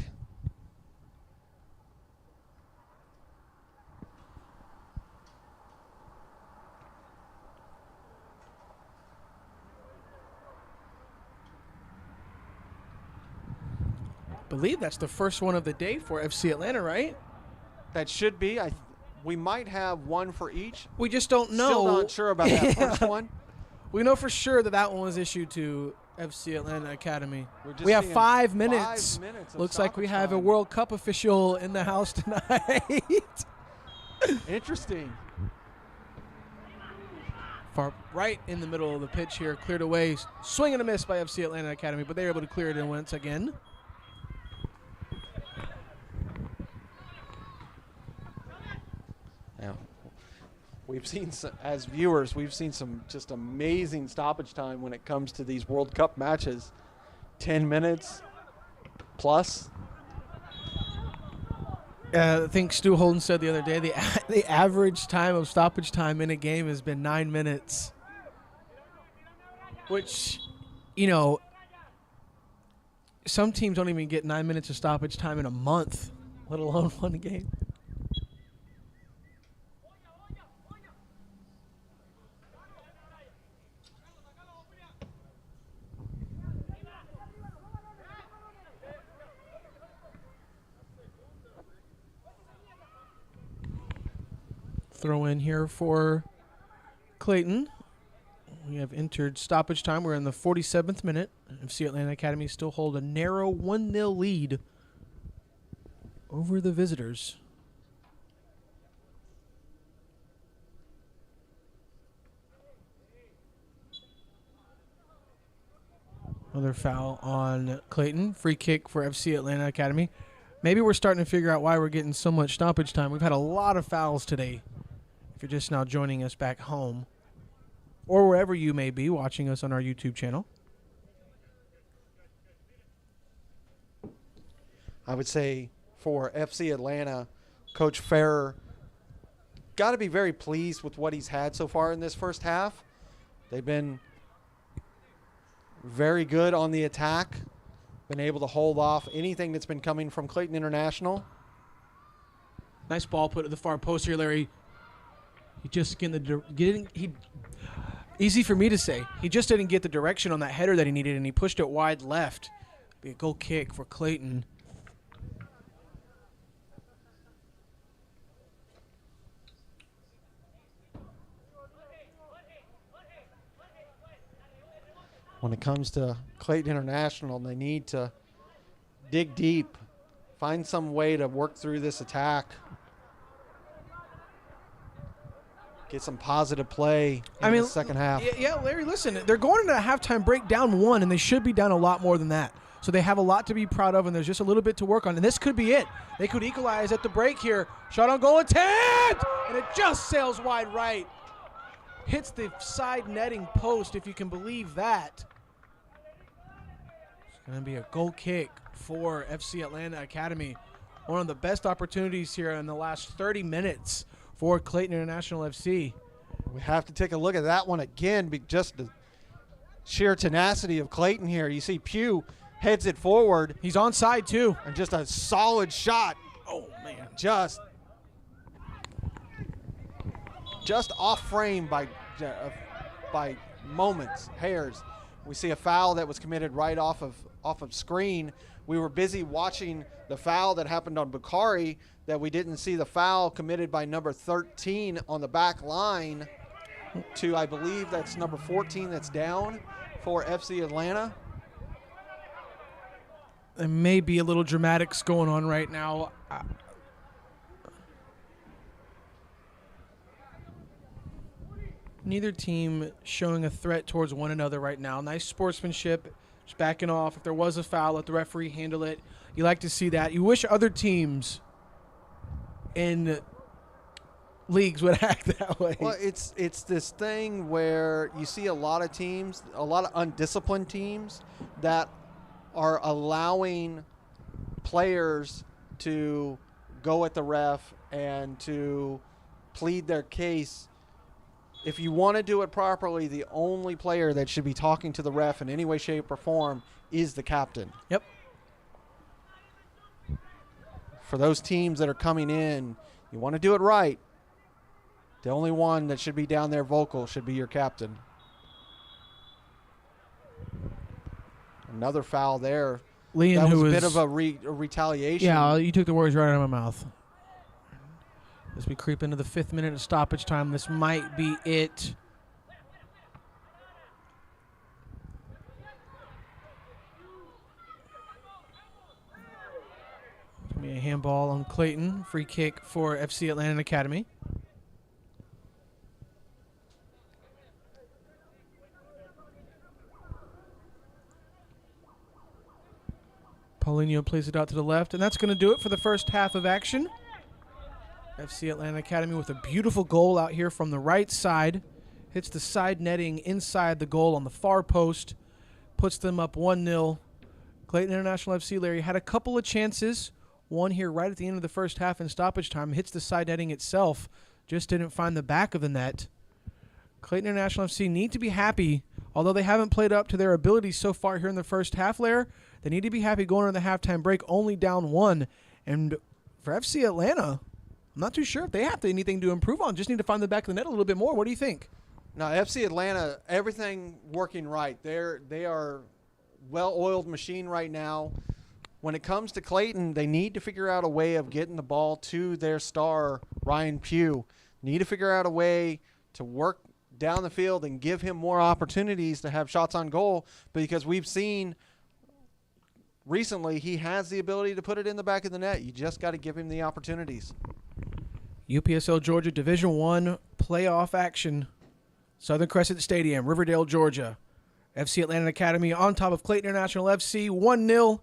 I believe that's the first one of the day for FC Atlanta, right?
That should be. We might have one for each.
We just don't know.
Still not sure about that first one.
We know for sure that one was issued to FC Atlanta Academy.
We
have 5 minutes.
5 minutes.
Looks like we have a World Cup official in the house tonight.
Interesting.
Far right in the middle of the pitch here, cleared away. Swing and a miss by FC Atlanta Academy, but they were able to clear it in once again.
Yeah. We've seen, as viewers, we've seen some just amazing stoppage time when it comes to these World Cup matches. 10 minutes plus.
I think Stu Holden said the other day the average time of stoppage time in a game has been 9 minutes. Which, you know, some teams don't even get 9 minutes of stoppage time in a month, let alone one game. Throw in here for Clayton. We have entered stoppage time. We're in the 47th minute. FC Atlanta Academy still hold a narrow 1-0 lead over the visitors. Another foul on Clayton. Free kick for FC Atlanta Academy. Maybe we're starting to figure out why we're getting so much stoppage time. We've had a lot of fouls today. If you're just now joining us back home, or wherever you may be watching us on our YouTube channel.
I would say for FC Atlanta, Coach Ferrer got to be very pleased with what he's had so far in this first half. They've been very good on the attack, been able to hold off anything that's been coming from Clayton International.
Nice ball put at the far post here, Larry. He just easy for me to say. He just didn't get the direction on that header that he needed, and he pushed it wide left. Be a goal kick for Clayton.
When it comes to Clayton International, they need to dig deep, find some way to work through this attack. Get some positive play in the second half.
Yeah, Larry, listen, they're going into a halftime break down 1, and they should be down a lot more than that. So they have a lot to be proud of, and there's just a little bit to work on. And this could be it. They could equalize at the break here. Shot on goal attempt! And it just sails wide right. Hits the side netting post, if you can believe that. It's going to be a goal kick for FC Atlanta Academy. One of the best opportunities here in the last 30 minutes for Clayton International FC.
We have to take a look at that one again, just the sheer tenacity of Clayton here. You see Pugh heads it forward.
He's onside too.
And just a solid shot.
Oh, man.
Just off frame by moments, hairs. We see a foul that was committed right off of screen. We were busy watching the foul that happened on Bukhari that we didn't see the foul committed by number 13 on the back line to, I believe that's number 14 that's down for FC Atlanta.
There may be a little dramatics going on right now. Neither team showing a threat towards one another right now. Nice sportsmanship, just backing off. If there was a foul, let the referee handle it. You like to see that. You wish other teams in leagues would act that way.
Well, it's this thing where you see a lot of teams, a lot of undisciplined teams that are allowing players to go at the ref and to plead their case. If you want to do it properly, the only player that should be talking to the ref in any way, shape, or form is the captain.
Yep.
For those teams that are coming in, you want to do it right. The only one that should be down there vocal should be your captain. Another foul there.
Leon,
that was
who
a
was
bit of a retaliation.
Yeah, you took the words right out of my mouth. As we creep into the 5th minute of stoppage time, this might be it. It's going to be a handball on Clayton. Free kick for FC Atlanta Academy. Paulinho plays it out to the left, and that's going to do it for the first half of action. FC Atlanta Academy with a beautiful goal out here from the right side. Hits the side netting inside the goal on the far post. Puts them up 1-0 Clayton International FC, Larry, had a couple of chances. One here right at the end of the first half in stoppage time. Hits the side netting itself. Just didn't find the back of the net. Clayton International FC need to be happy. Although they haven't played up to their abilities so far here in the first half, Larry, they need to be happy going into the halftime break only down 1. And for FC Atlanta, I'm not too sure if they have anything to improve on. Just need to find the back of the net a little bit more. What do you think?
Now, FC Atlanta, everything working right. They are well-oiled machine right now. When it comes to Clayton, they need to figure out a way of getting the ball to their star, Ryan Pugh. Need to figure out a way to work down the field and give him more opportunities to have shots on goal, because we've seen recently he has the ability to put it in the back of the net. You just got to give him the opportunities.
UPSL Georgia Division I playoff action. Southern Crescent Stadium, Riverdale, Georgia. FC Atlanta Academy on top of Clayton International FC, 1-0.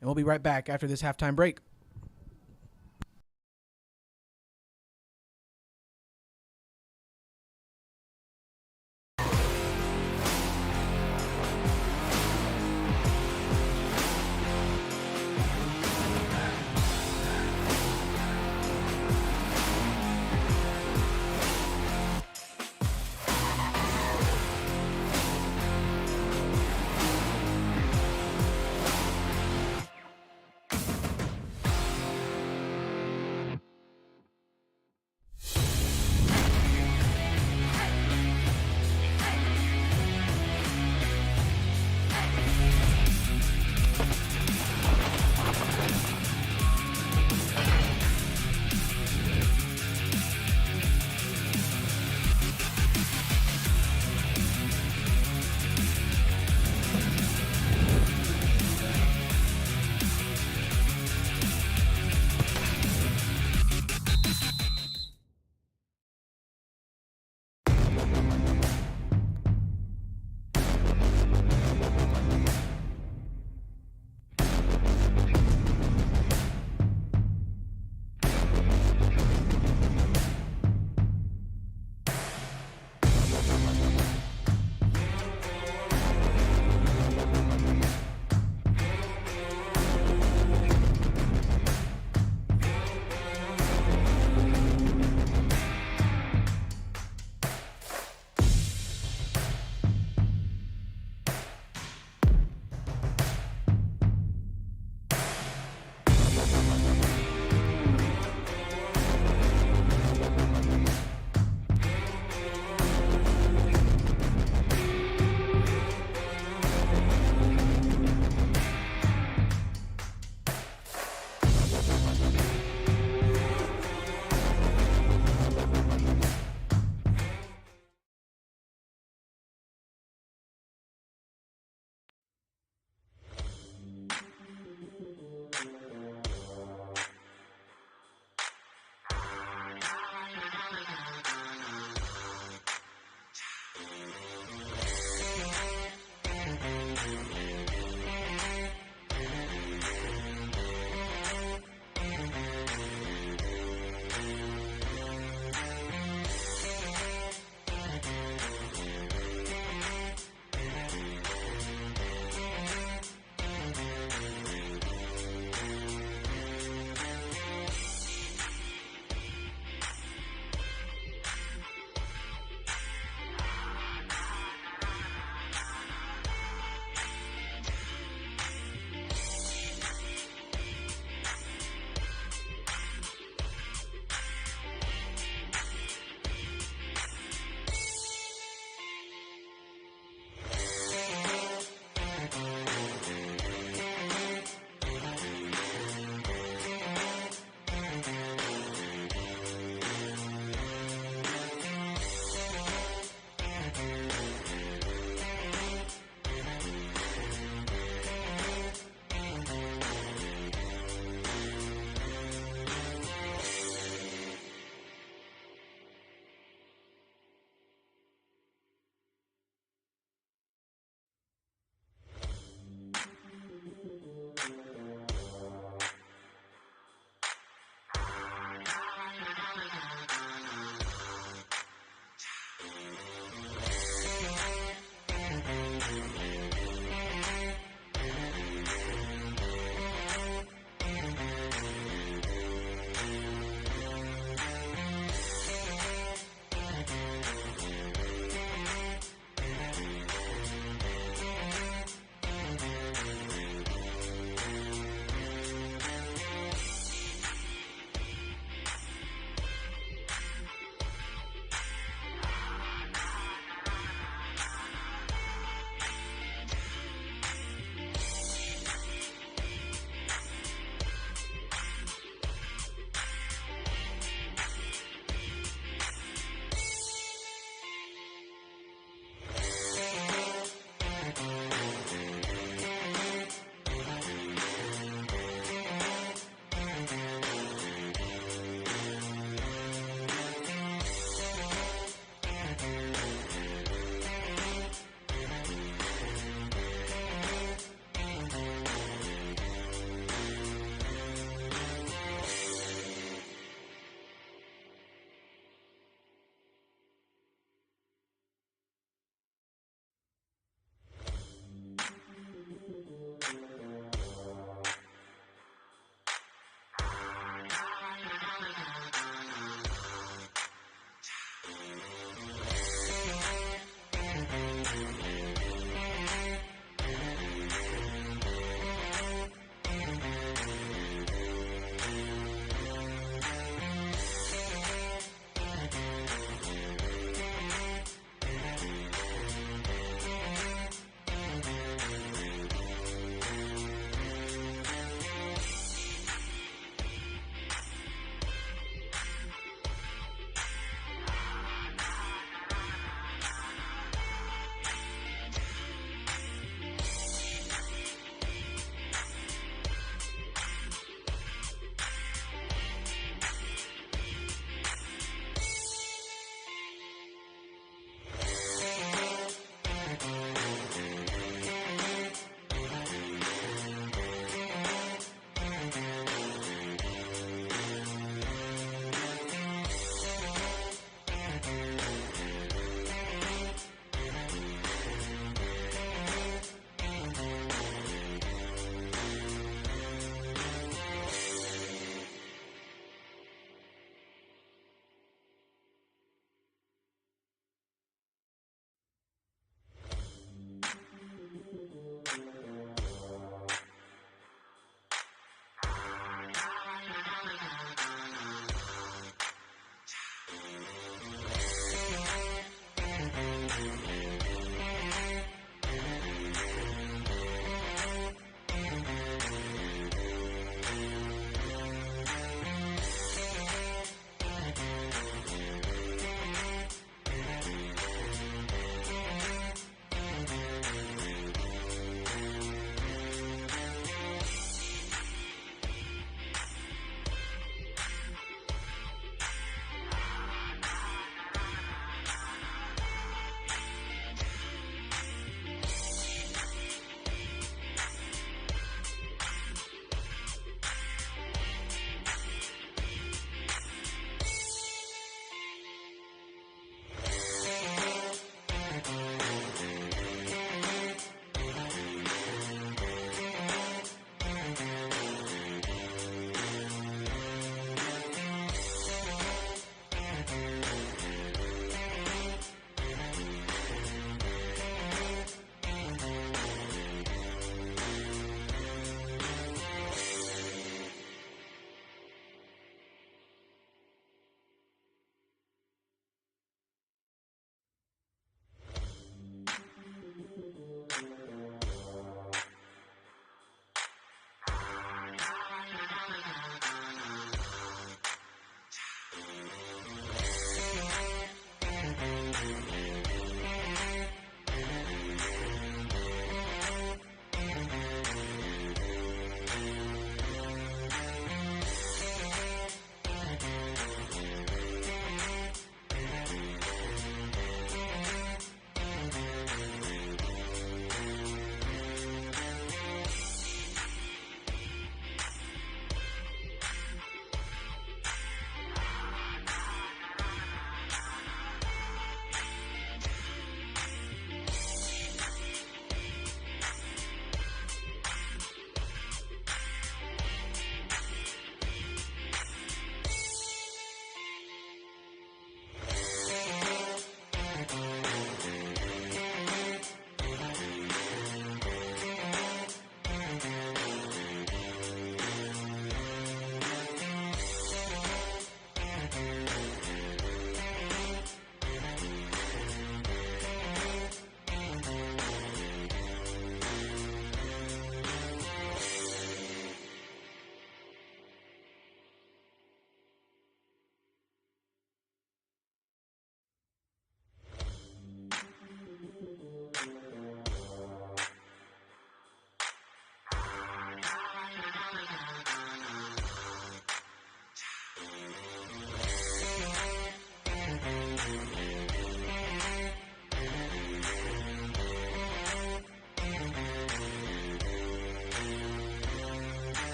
And we'll be right back after this halftime break.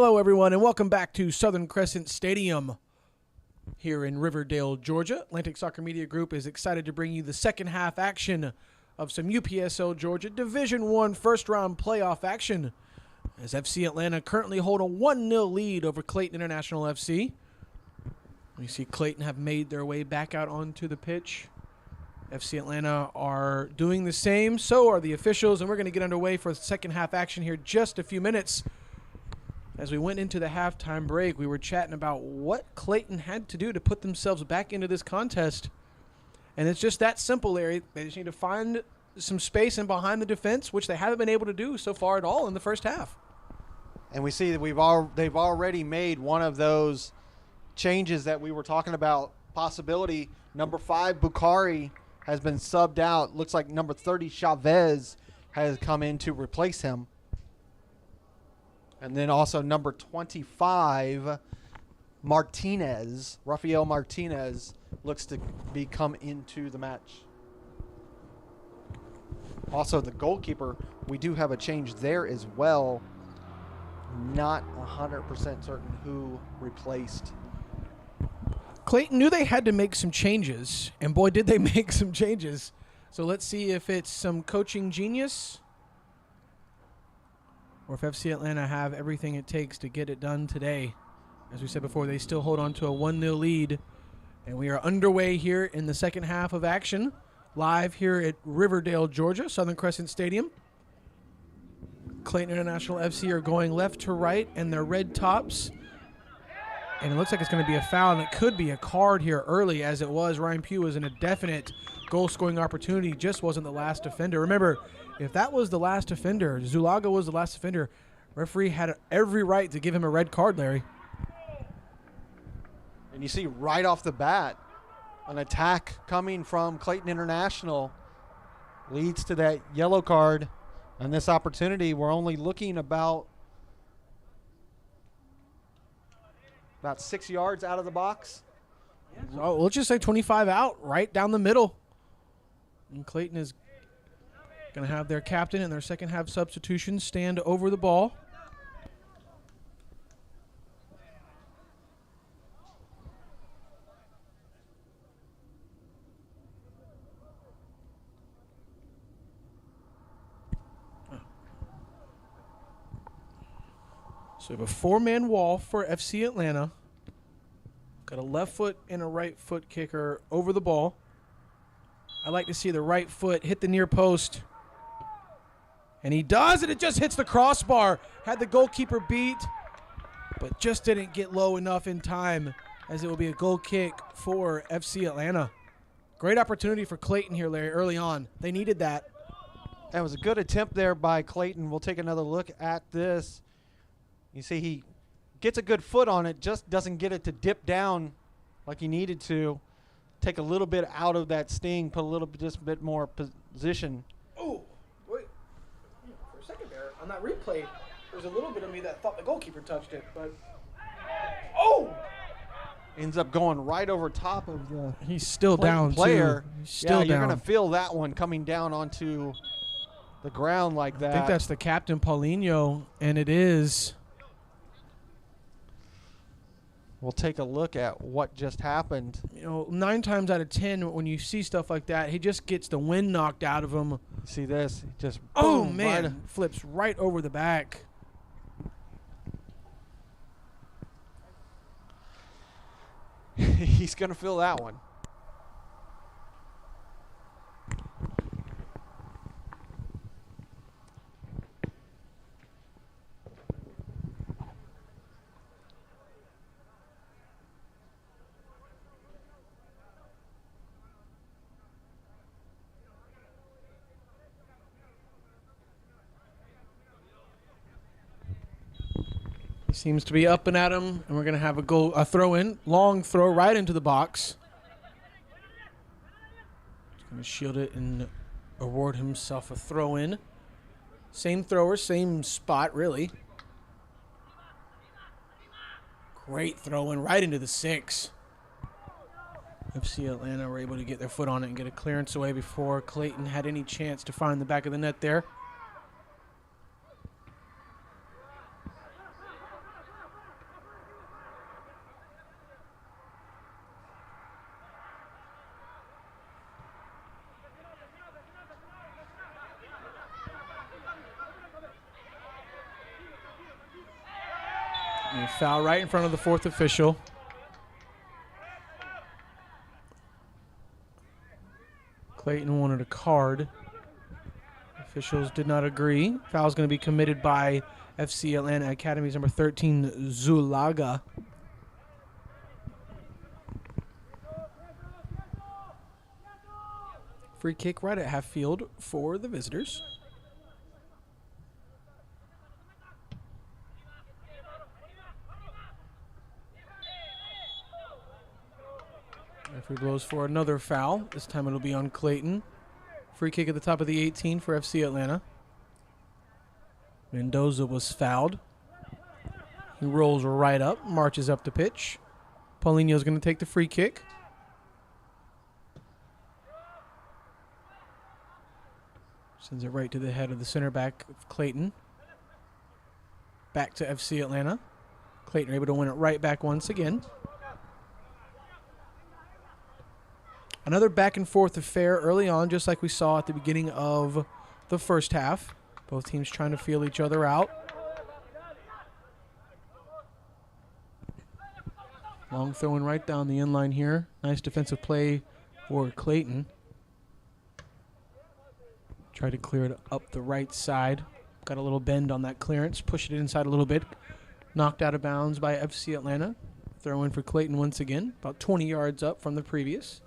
Hello, everyone, and welcome back to Southern Crescent Stadium here in Riverdale, Georgia. Atlantic Soccer Media Group is excited to bring you the second half action of some UPSL Georgia Division I first-round playoff action, as FC Atlanta currently hold a 1-0 lead over Clayton International FC. We see Clayton have made their way back out onto the pitch. FC Atlanta are doing the same, so are the officials, and we're going to get underway for the second half action here just a few minutes. As we went into the halftime break, we were chatting about what Clayton had to do to put themselves back into this contest. And it's just that simple, Larry. They just need to find some space in behind the defense, which they haven't been able to do so far at all in the first half.
And we see that they've already made one of those changes that we were talking about, possibility. Number 5, Bukhari, has been subbed out. Looks like number 30, Chavez, has come in to replace him. And then also number 25, Martinez, Rafael Martinez, looks to be come into the match. Also, the goalkeeper, we do have a change there as well. Not 100% certain who replaced.
Clayton knew they had to make some changes, and boy, did they make some changes. So let's see if it's some coaching genius or if FC Atlanta have everything it takes to get it done today. As we said before, they still hold on to a 1-0 lead, and we are underway here in the second half of action, live here at Riverdale, Georgia, Southern Crescent Stadium. Clayton International FC are going left to right in their red tops, and it looks like it's going to be a foul, and it could be a card here early, as it was. Ryan Pugh was in a definite goal-scoring opportunity, just wasn't the last offender. Remember, if that was the last offender, Zulaga was the last offender, referee had every right to give him a red card, Larry.
And you see right off the bat, an attack coming from Clayton International leads to that yellow card. And this opportunity, we're only looking about 6 yards out of the box.
So let's just say 25 out, right down the middle. And Clayton is going to have their captain and their second half substitution stand over the ball. So we have a 4-man wall for FC Atlanta. Got a left foot and a right foot kicker over the ball. I like to see the right foot hit the near post. And he does, and it just hits the crossbar. Had the goalkeeper beat, but just didn't get low enough in time, as it will be a goal kick for FC Atlanta. Great opportunity for Clayton here, Larry, early on. They needed that.
That was a good attempt there by Clayton. We'll take another look at this. You see he gets a good foot on it, just doesn't get it to dip down like he needed to. Take a little bit out of that sting, put a little bit, just a bit more position.
Oh, wait. For a second there, on that replay, there was a little bit of me that thought the goalkeeper touched it, but... Oh!
Ends up going right over top of the
He's still down,
player.
too. He's still
You're
down.
going to feel that one coming down onto the ground like that.
I think that's the captain, Paulinho, and it is...
We'll take a look at what just happened.
You know, 9 times out of 10, when you see stuff like that, he just gets the wind knocked out of him.
See this? Just
Oh,
boom,
man.
right.
Flips right over the back.
He's going to feel that one.
He seems to be up and at him, and we're going to have a throw in, long throw right into the box. He's going to shield it and award himself a throw in. Same thrower, same spot, really. Great throw in right into the 6. FC Atlanta were able to get their foot on it and get a clearance away before Clayton had any chance to find the back of the net there. And a foul right in front of the fourth official. Clayton wanted a card. Officials did not agree. Foul is going to be committed by FC Atlanta Academy's number 13, Zulaga. Free kick right at half field for the visitors. Referee blows for another foul. This time it'll be on Clayton. Free kick at the top of the 18 for FC Atlanta. Mendoza was fouled. He rolls right up, marches up the pitch. Paulinho's going to take the free kick. Sends it right to the head of the center back of Clayton. Back to FC Atlanta. Clayton able to win it right back once again. Another back and forth affair early on, just like we saw at the beginning of the first half. Both teams trying to feel each other out. Long throwing right down the inline here. Nice defensive play for Clayton. Tried to clear it up the right side. Got a little bend on that clearance. Pushed it inside a little bit. Knocked out of bounds by FC Atlanta. Throw in for Clayton once again. About 20 yards up from the previous.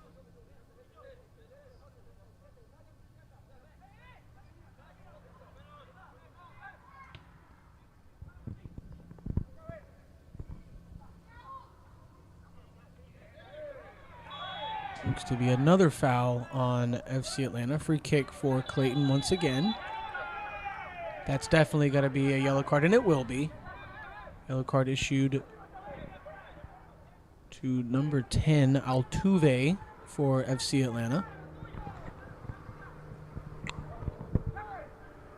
Looks to be another foul on FC Atlanta. Free kick for Clayton once again. That's definitely got to be a yellow card, and it will be. Yellow card issued to number 10, Altuve, for FC Atlanta.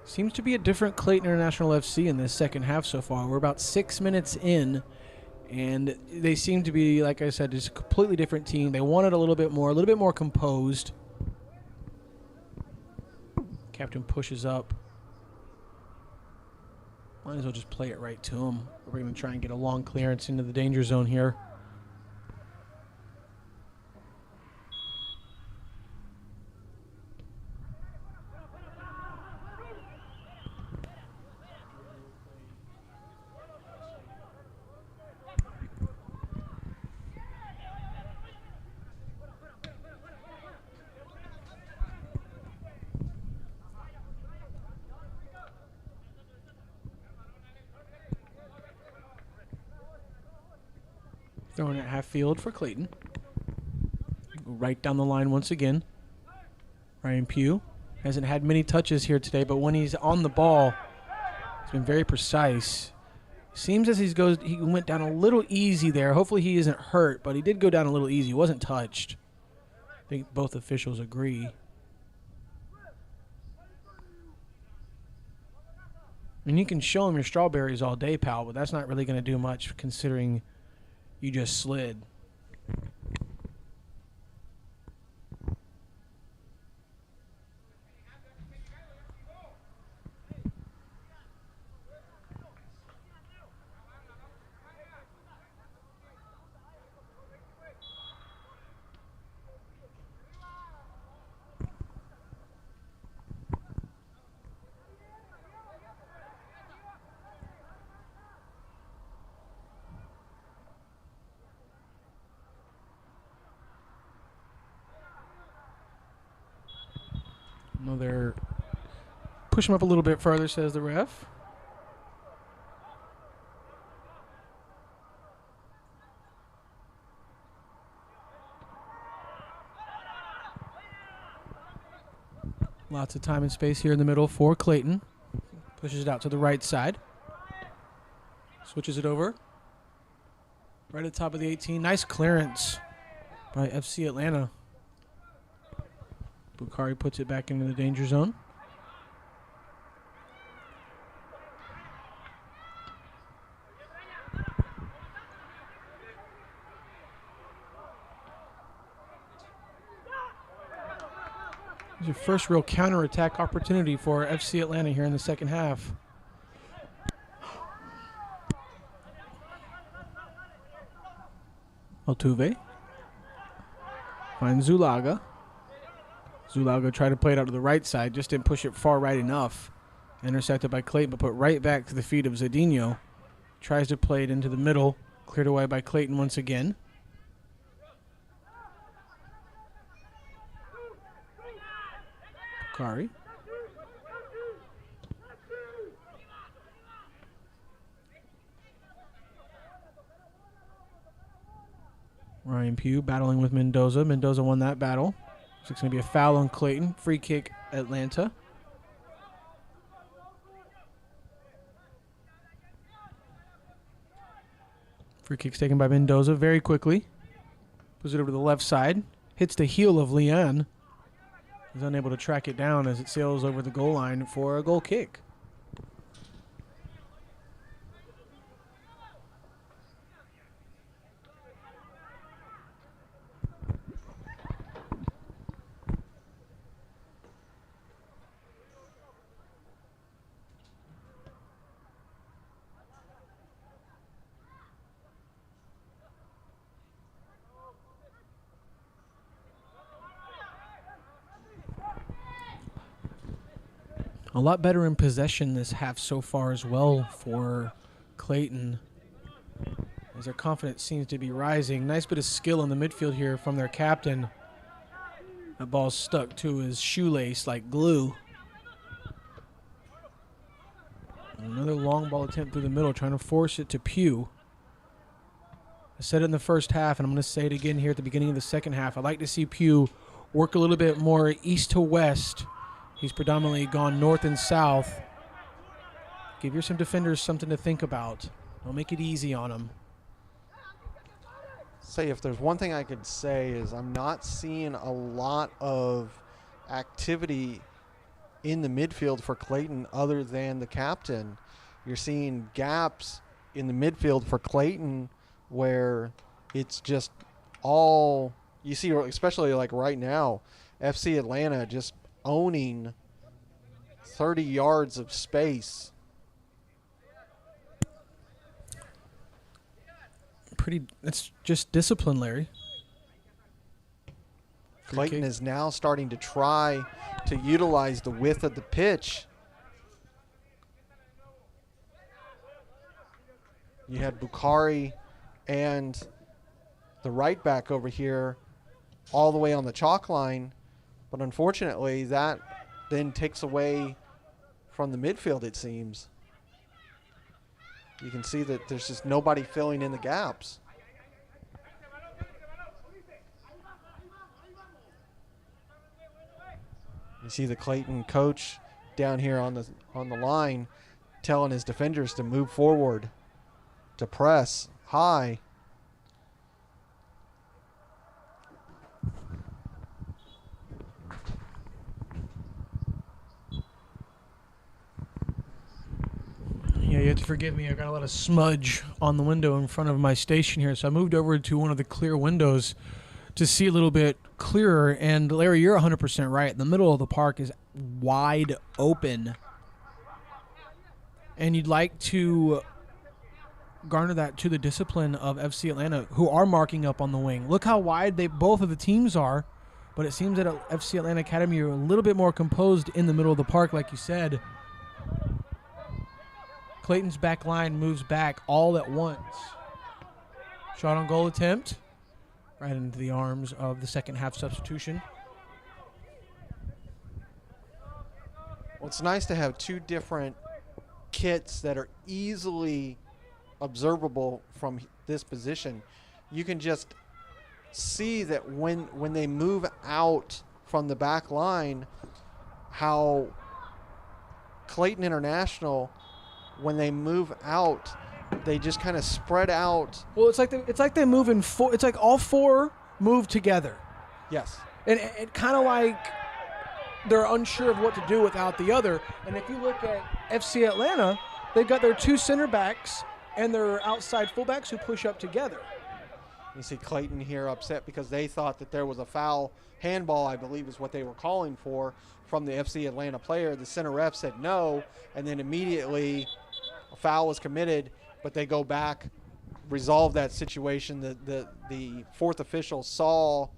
Seems to be a different Clayton International FC in this second half so far. We're about 6 minutes in. And they seem to be, like I said, just a completely different team. They wanted a little bit more composed. Captain pushes up. Might as well just play it right to him. We're going to try and get a long clearance into the danger zone here. Throwing at half field for Clayton. Right down the line once again. Ryan Pugh hasn't had many touches here today, but when he's on the ball, he's been very precise. Seems as he went down a little easy there. Hopefully he isn't hurt, but he did go down a little easy. He wasn't touched. I think both officials agree. And you can show him your strawberries all day, pal, but that's not really going to do much considering you just slid. No, they're push him up a little bit further, says the ref. Lots of time and space here in the middle for Clayton. Pushes it out to the right side. Switches it over. Right at the top of the 18. Nice clearance by FC Atlanta. Bukhari puts it back into the danger zone. It's your first real counterattack opportunity for FC Atlanta here in the second half. Altuve finds Zulaga. Zulaga tried to play it out to the right side, just didn't push it far right enough. Intercepted by Clayton, but put right back to the feet of Zadinho. Tries to play it into the middle. Cleared away by Clayton once again. Kari. Ryan Pugh battling with Mendoza. Mendoza won that battle. So it's going to be a foul on Clayton. Free kick, Atlanta. Free kick's taken by Mendoza very quickly. Puts it over to the left side. Hits the heel of Leon. He's unable to track it down as it sails over the goal line for a goal kick. A lot better in possession this half so far as well for Clayton, as their confidence seems to be rising. Nice bit of skill in the midfield here from their captain. That ball's stuck to his shoelace like glue. Another long ball attempt through the middle, trying to force it to Pugh. I said it in the first half, and I'm going to say it again here at the beginning of the second half. I'd like to see Pugh work a little bit more east to west. He's predominantly gone north and south. Give your some defenders something to think about. Don't make it easy on them.
Say, if there's one thing I could say is I'm not seeing a lot of activity in the midfield for Clayton other than the captain. You're seeing gaps in the midfield for Clayton where it's just all you see, especially like right now, FC Atlanta just owning 30 yards of space.
It's just discipline, Larry.
Clayton is now starting to try to utilize the width of the pitch. You had Bukhari and the right back over here all the way on the chalk line, but unfortunately that then takes away from the midfield, it seems. You can see that there's just nobody filling in the gaps. You see the Clayton coach down here on the line telling his defenders to move forward, to press high.
Yeah, you have to forgive me. I got a lot of smudge on the window in front of my station here, so I moved over to one of the clear windows to see a little bit clearer. And Larry, you're 100% right. The middle of the park is wide open, and you'd like to garner that to the discipline of FC Atlanta, who are marking up on the wing. Look how wide both of the teams are, but it seems that FC Atlanta Academy are a little bit more composed in the middle of the park, like you said. Clayton's back line moves back all at once. Shot on goal attempt. Right into the arms of the second half substitution.
Well, it's nice to have two different kits that are easily observable from this position. You can just see that when they move out from the back line, how Clayton International, when they move out, they just kind of spread out.
Well, it's like they move in four. It's like all four move together.
Yes.
And it kind of like they're unsure of what to do without the other. And if you look at FC Atlanta, they've got their two center backs and their outside fullbacks who push up together.
You see Clayton here upset because they thought that there was a foul. Handball, I believe, is what they were calling for from the FC Atlanta player. The center ref said no, and then immediately a foul was committed, but they go back, resolve that situation. The fourth official saw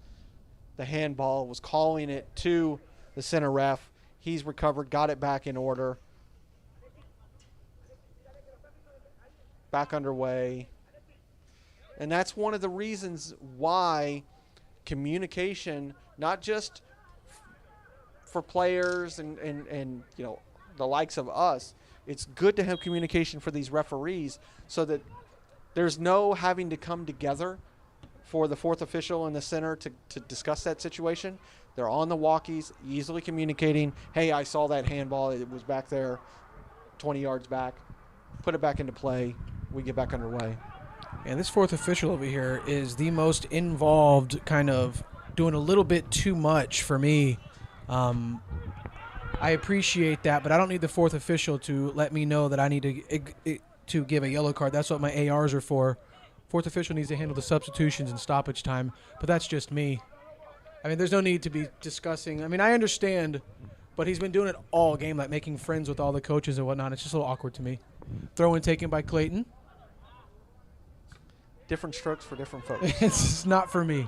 the handball, was calling it to the center ref. He's recovered, got it back in order. Back underway. And that's one of the reasons why communication, not just for players and the likes of us, it's good to have communication for these referees so that there's no having to come together for the fourth official and the center to discuss that situation. They're on the walkies, easily communicating, hey, I saw that handball. It was back there 20 yards back. Put it back into play. We get back underway.
And this fourth official over here is the most involved, kind of doing a little bit too much for me. I appreciate that, but I don't need the fourth official to let me know that I need to give a yellow card. That's what my ARs are for. Fourth official needs to handle the substitutions and stoppage time, but that's just me. I mean, there's no need to be discussing. I mean, I understand, but he's been doing it all game, like making friends with all the coaches and whatnot. It's just a little awkward to me. Throw-in taken by Clayton.
Different strokes for different folks.
It's not for me.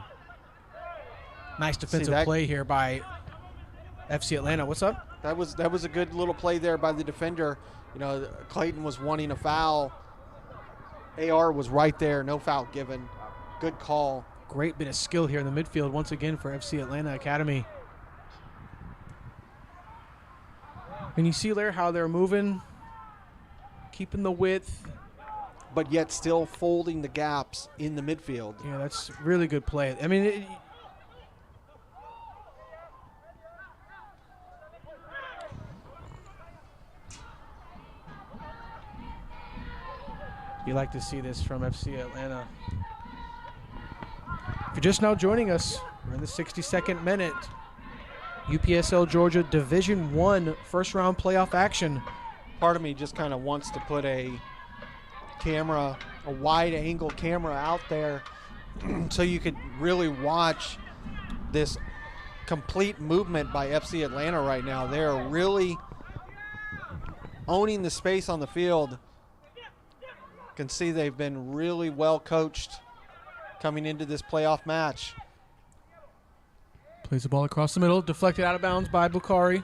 Nice defensive play here by FC Atlanta. What's up?
That was a good little play there by the defender. You know, Clayton was wanting a foul. AR was right there, no foul given. Good call.
Great bit of skill here in the midfield once again for FC Atlanta Academy. And you see there how they're moving, keeping the width,
but yet still folding the gaps in the midfield.
Yeah, that's really good play. I mean, you like to see this from FC Atlanta. If you're just now joining us, we're in the 62nd minute. UPSL Georgia Division I first round playoff action.
Part of me just kind of wants to put a camera, a wide angle camera out there so you could really watch this complete movement by FC Atlanta right now. They're really owning the space on the field. Can see they've been really well coached coming into this playoff match.
Plays the ball across the middle, deflected out of bounds by Bukhari.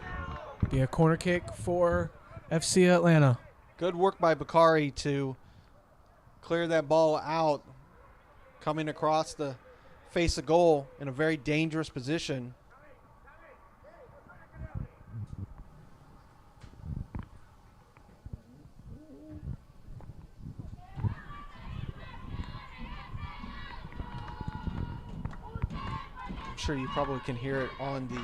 Be a corner kick for FC Atlanta.
Good work by Bukhari to clear that ball out, coming across the face of goal in a very dangerous position. I'm sure you probably can hear it on the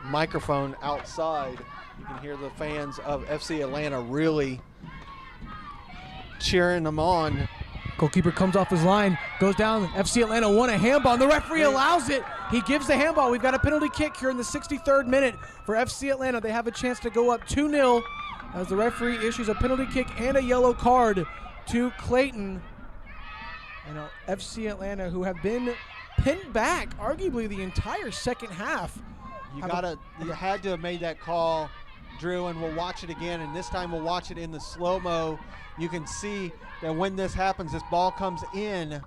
microphone outside. You can hear the fans of FC Atlanta really cheering them on.
Goalkeeper comes off his line, goes down. FC Atlanta won a handball, and the referee allows it. He gives the handball. We've got a penalty kick here in the 63rd minute for FC Atlanta. They have a chance to go up 2-0 as the referee issues a penalty kick and a yellow card to Clayton. You know, FC Atlanta, who have been pinned back arguably the entire second half.
You had to have made that call, Drew, and we'll watch it again, and this time we'll watch it in the slow-mo. You can see that when this happens, this ball comes in.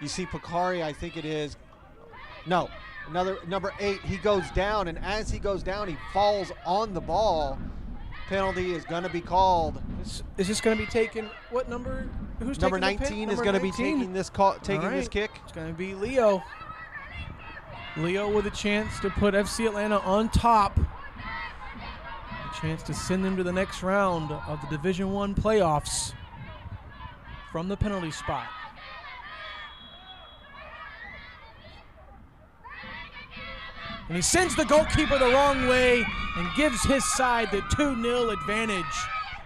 You see Bukhari, I think it is. No, number 8, he goes down, and as he goes down, he falls on the ball. Penalty is going to be called.
Is this going to be taken? What number? Who's
number
taking
19 is going to be taking this call, this kick.
It's going to be Leo. Leo with a chance to put FC Atlanta on top. A chance to send them to the next round of the Division I playoffs from the penalty spot. And he sends the goalkeeper the wrong way and gives his side the 2-0 advantage.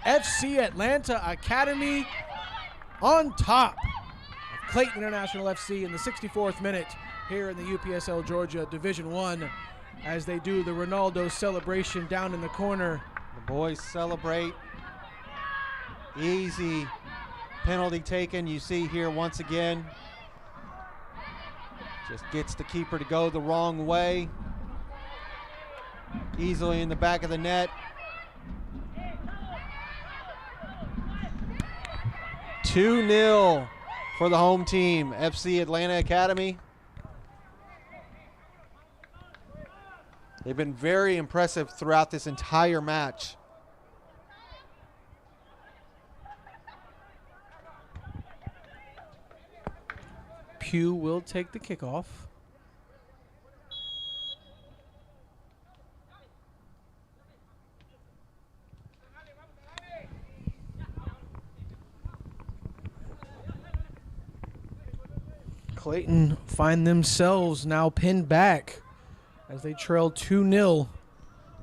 FC Atlanta Academy on top of Clayton International FC in the 64th minute here in the UPSL Georgia Division I as they do the Ronaldo celebration down in the corner.
The boys celebrate. Easy penalty taken. You see here once again. Just gets the keeper to go the wrong way. Easily in the back of the net. 2-0 for the home team, FC Atlanta Academy. They've been very impressive throughout this entire match.
Pugh will take the kickoff. Clayton find themselves now pinned back as they trail 2-0.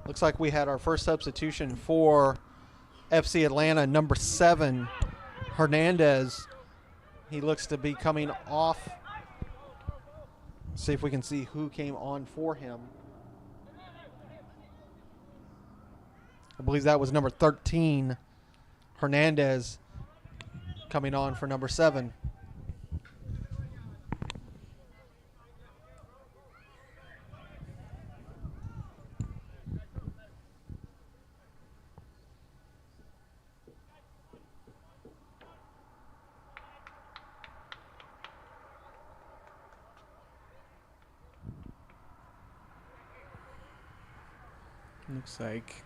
Looks like we had our first substitution for FC Atlanta, number 7, Hernandez. He looks to be coming off. See if we can see who came on for him. I believe that was number 13, Hernandez, coming on for number 7.
Looks like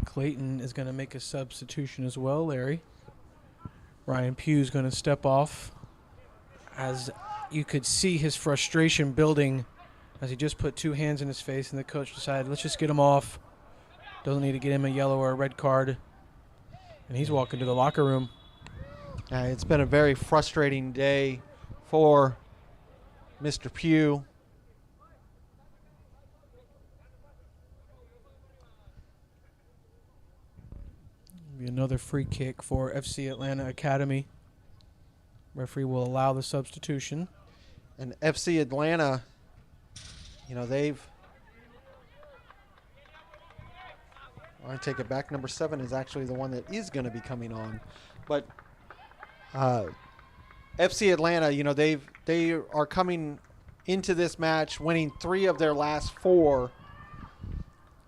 Clayton is going to make a substitution as well, Larry. Ryan Pugh's going to step off, as you could see his frustration building as he just put 2 hands in his face, and the coach decided, let's just get him off. Doesn't need to get him a yellow or a red card. And he's walking to the locker room.
It's been a very frustrating day for Mr. Pugh.
Be another free kick for FC Atlanta Academy. Referee will allow the substitution.
And FC Atlanta, you know, I take it back. Number 7 is actually the one that is going to be coming on. But FC Atlanta, you know, they are coming into this match winning 3 of their last 4.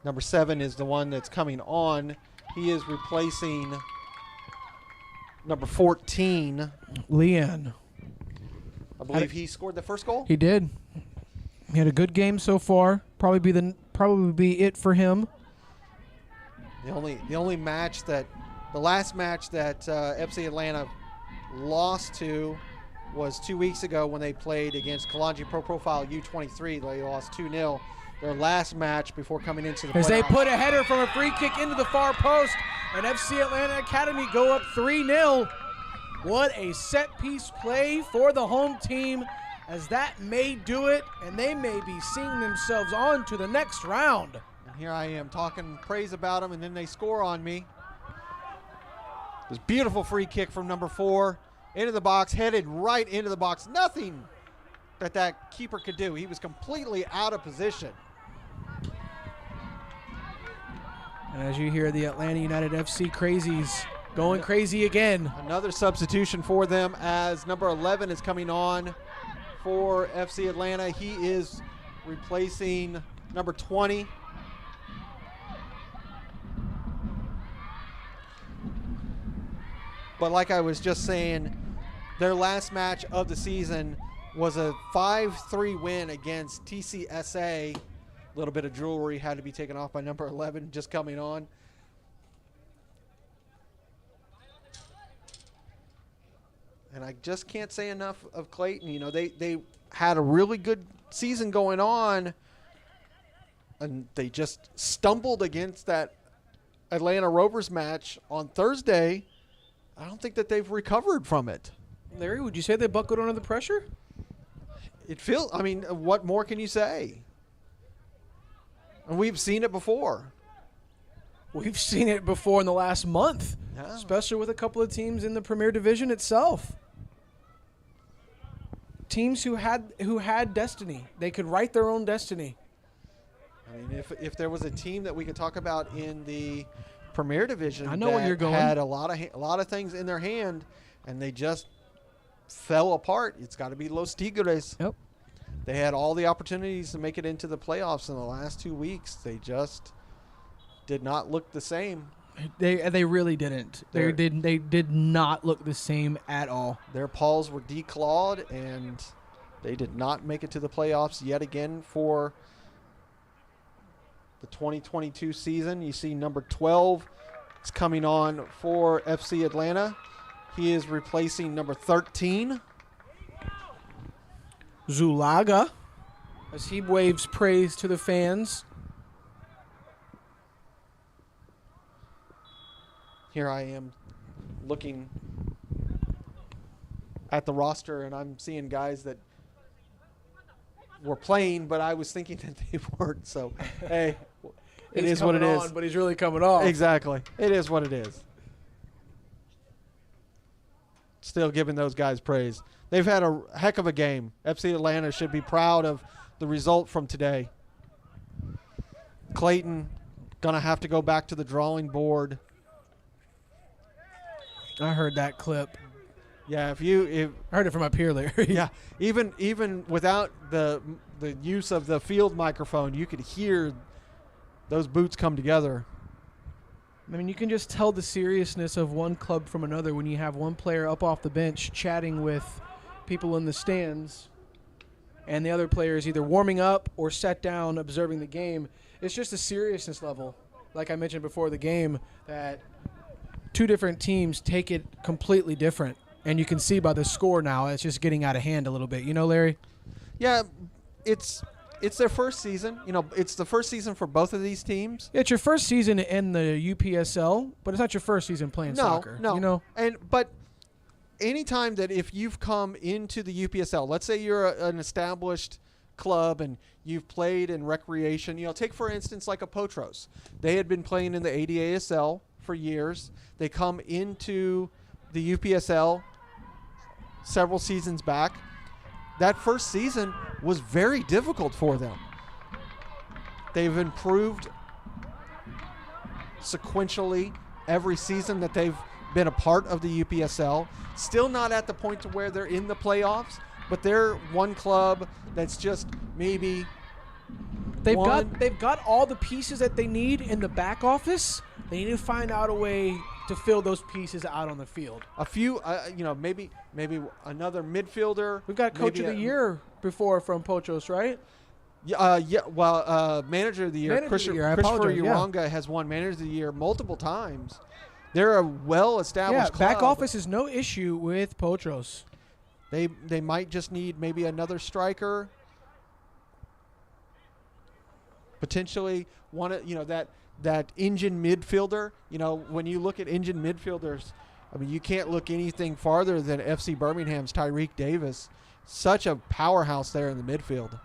Number 7 is the one that's coming on. He is replacing number 14.
Leanne.
I believe he scored the first goal.
He did. He had a good game so far. Probably be it for him.
The only match the last match that FC Atlanta lost to was 2 weeks ago when they played against Kalanji Pro Profile U23. They lost 2-0. Their last match before coming into the playoffs.
As they put a header from a free kick into the far post, and FC Atlanta Academy go up 3-0. What a set-piece play for the home team, as that may do it, and they may be seeing themselves on to the next round.
And here I am talking praise about them, and then they score on me. This beautiful free kick from number 4 into the box, headed right into the box. Nothing that keeper could do. He was completely out of position.
And as you hear the Atlanta United FC crazies going crazy again.
Another substitution for them as number 11 is coming on for FC Atlanta. He is replacing number 20. But like I was just saying, their last match of the season was a 5-3 win against TCSA. A little bit of jewelry had to be taken off by number 11 just coming on. And I just can't say enough of Clayton. You know, they had a really good season going on, and they just stumbled against that Atlanta Rovers match on Thursday. I don't think that they've recovered from it.
Larry, would you say they buckled under the pressure?
I mean, what more can you say? And we've seen it before.
We've seen it before in the last month,
Yeah.
especially with a couple of teams in the Premier Division itself. Teams who had destiny. They could write their own destiny.
I mean, if there was a team that we could talk about in the Premier Division,
I know where you're going.
had a lot of things in their hand, and they just fell apart. It's got to be Los Tigres.
Yep.
They had all the opportunities to make it into the playoffs in the last 2 weeks. They just did not look the same.
They really didn't. They did not look the same at all.
Their paws were declawed, and they did not make it to the playoffs yet again for the 2022 season. You see number 12 is coming on for FC Atlanta. He is replacing number 13.
Zulaga, as he waves praise to the fans.
Here I am looking at the roster, and I'm seeing guys that were playing, but I was thinking that they weren't. So, hey, it is what it is.
But he's really coming off.
Exactly. It is what it is. Still giving those guys praise. They've had a heck of a game. FC Atlanta should be proud of the result from today. Clayton going to have to go back to the drawing board.
I heard that clip.
Yeah, if
I heard it from up here, Larry.
yeah, even without the use of the field microphone, you could hear those boots come together.
I mean, you can just tell the seriousness of one club from another when you have one player up off the bench chatting with people in the stands, and the other player is either warming up or sat down observing the game. It's just a seriousness level, like I mentioned before the game, that two different teams take it completely different. And you can see by the score now, it's just getting out of hand a little bit. You know, Larry?
Yeah, it's their first season. You know, it's the first season for both of these teams.
It's your first season in the UPSL, but it's not your first season playing soccer.
No,
you know?
But anytime that if you've come into the UPSL, let's say you're an established club and you've played in recreation, you know, take for instance like a Potros. They had been playing in the ADASL for years. They come into the UPSL several seasons back. That first season was very difficult for them. They've improved sequentially every season that they've been a part of the UPSL. Still not at the point to where they're in the playoffs, but they're one club that's just maybe
They've got all the pieces that they need in the back office. They need to find out a way to fill those pieces out on the field.
A few, maybe another midfielder.
We've got Coach of the Year before from Potros, right?
Manager of the Year. Christopher Uranga has won Manager of the Year multiple times. They're a well-established club.
Back office is no issue with Potros.
They might just need maybe another striker. Potentially that engine midfielder. You know, when you look at engine midfielders, I mean, you can't look anything farther than FC Birmingham's Tyreek Davis. Such a powerhouse there in the midfield.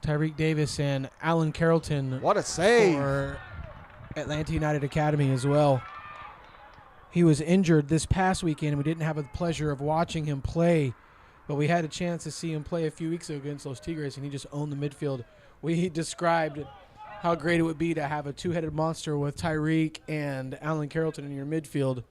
Tyreek Davis and Alan Carrollton.
What a save.
For Atlanta United Academy as well. He was injured this past weekend, and we didn't have the pleasure of watching him play, but we had a chance to see him play a few weeks ago against Los Tigres, and he just owned the midfield. We described how great it would be to have a two-headed monster with Tyreek and Alan Carrollton in your midfield.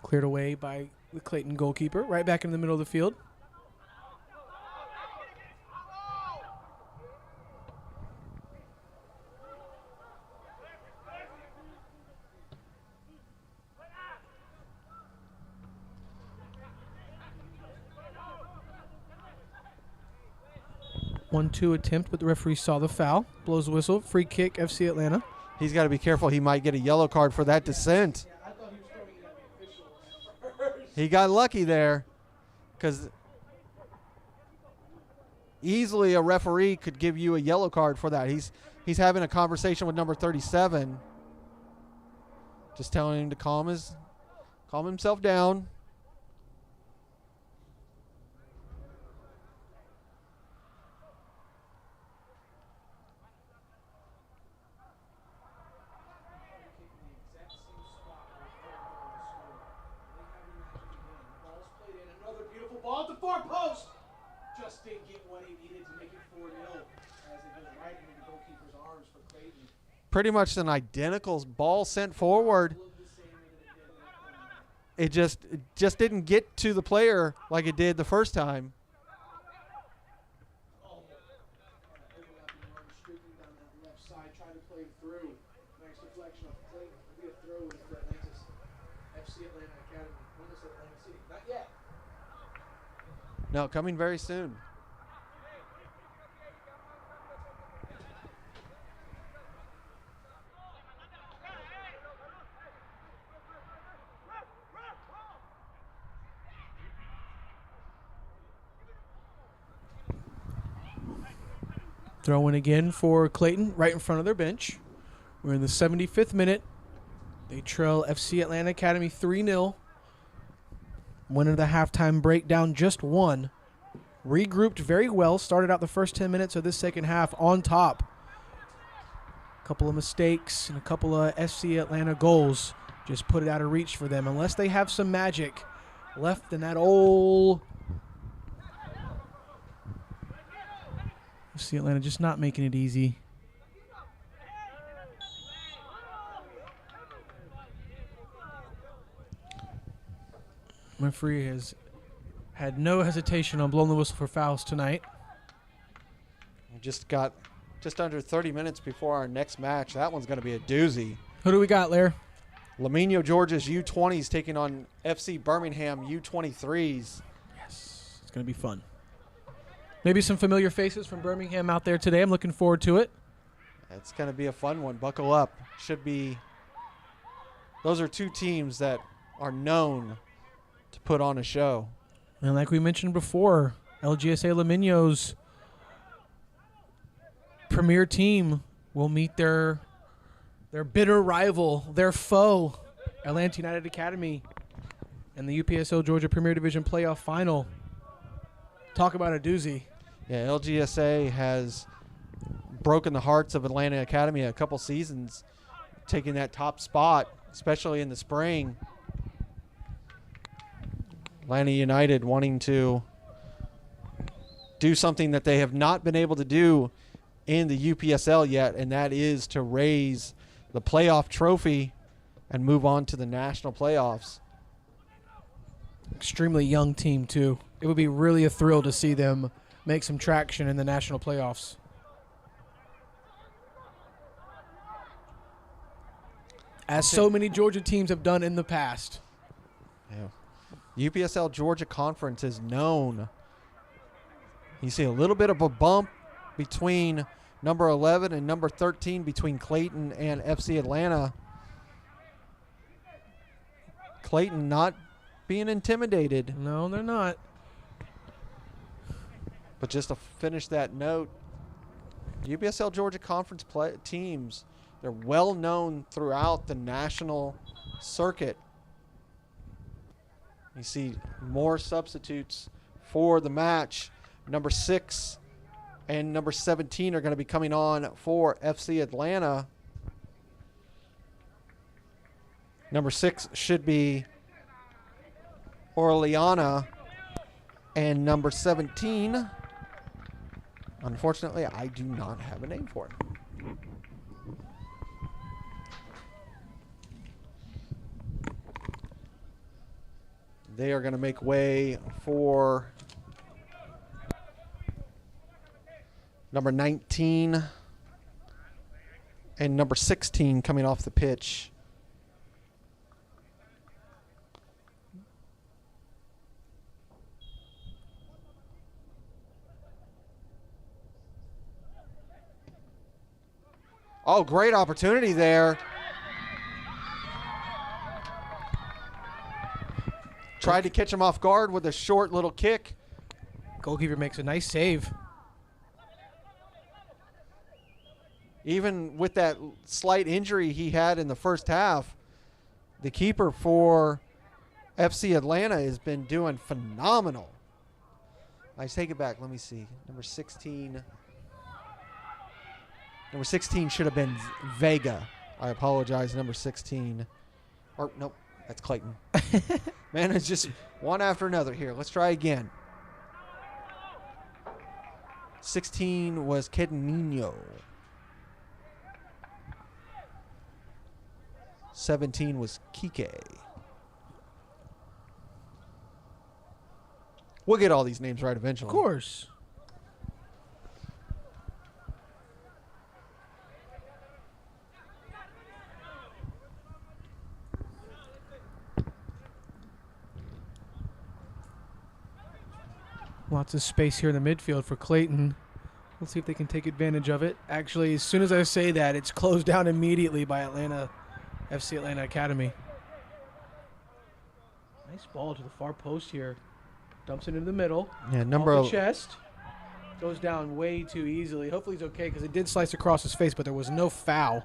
Cleared away by the Clayton goalkeeper, right back in the middle of the field. One-two attempt, but the referee saw the foul. Blows the whistle. Free kick, FC Atlanta.
He's got to be careful. He might get a yellow card for that descent. He got lucky there because easily a referee could give you a yellow card for that. He's having a conversation with number 37, just telling him to calm himself down.
Ball at the far post. Just didn't get what he needed to make it 4-0 as it goes right into the goalkeeper's arms for Clayton.
Pretty much an identical ball sent forward. It just didn't get to the player like it did the first time.
side, trying to play through. Nice deflection off Clayton. It'll be a throw into Atlantis FC Atlanta Academy. Atlantis Atlanta City. Not yet.
No, coming very soon.
Throwing again for Clayton, right in front of their bench. We're in the 75th minute. They trail FC Atlanta Academy 3-0. Went into the halftime break down just one. Regrouped very well. Started out the first 10 minutes of this second half on top. A couple of mistakes and a couple of FC Atlanta goals just put it out of reach for them. Unless they have some magic left in that old... FC Atlanta just not making it easy. Referee has had no hesitation on blowing the whistle for fouls tonight.
We just got just under 30 minutes before our next match. That one's going to be a doozy.
Who do we got, Lair?
Laminio Georgia's U20s taking on FC Birmingham U23s.
Yes, it's going to be fun. Maybe some familiar faces from Birmingham out there today. I'm looking forward to it.
It's going to be a fun one. Buckle up. Should be. Those are two teams that are known to put on a show.
And like we mentioned before, LGSA Laminio's premier team will meet their bitter rival, their foe, Atlanta United Academy, in the UPSL Georgia Premier Division playoff final. Talk about a doozy.
Yeah, LGSA has broken the hearts of Atlanta Academy a couple seasons, taking that top spot, especially in the spring. Atlanta United wanting to do something that they have not been able to do in the UPSL yet, and that is to raise the playoff trophy and move on to the national playoffs.
Extremely young team, too. It would be really a thrill to see them make some traction in the national playoffs. As so many Georgia teams have done in the past.
Yeah. UPSL Georgia Conference is known. You see a little bit of a bump between number 11 and number 13 between Clayton and FC Atlanta. Clayton not being intimidated.
No, they're not.
But just to finish that note, UPSL Georgia Conference teams, they're well known throughout the national circuit. You see more substitutes for the match. Number 6 and number 17 are going to be coming on for FC Atlanta. Number 6 should be Orleana, and number 17, unfortunately, I do not have a name for it. They are going to make way for number 19 and number 16 coming off the pitch. Oh, great opportunity there. Tried to catch him off guard with a short little kick.
Goalkeeper makes a nice save.
Even with that slight injury he had in the first half, the keeper for FC Atlanta has been doing phenomenal. I take it back. Let me see. Number 16. Number 16 should have been Vega. I apologize. Number 16. Or, nope, that's Clayton. Man, it's just one after another here. Let's try again. 16 was Kedinino. 17 was Kike. We'll get all these names right eventually.
Of course. Lots of space here in the midfield for Clayton. Let's see if they can take advantage of it. Actually, as soon as I say that, it's closed down immediately by FC Atlanta Academy. Nice ball to the far post here. Dumps it into the middle.
Yeah,
Off the chest. Goes down way too easily. Hopefully he's okay because it did slice across his face, but there was no foul.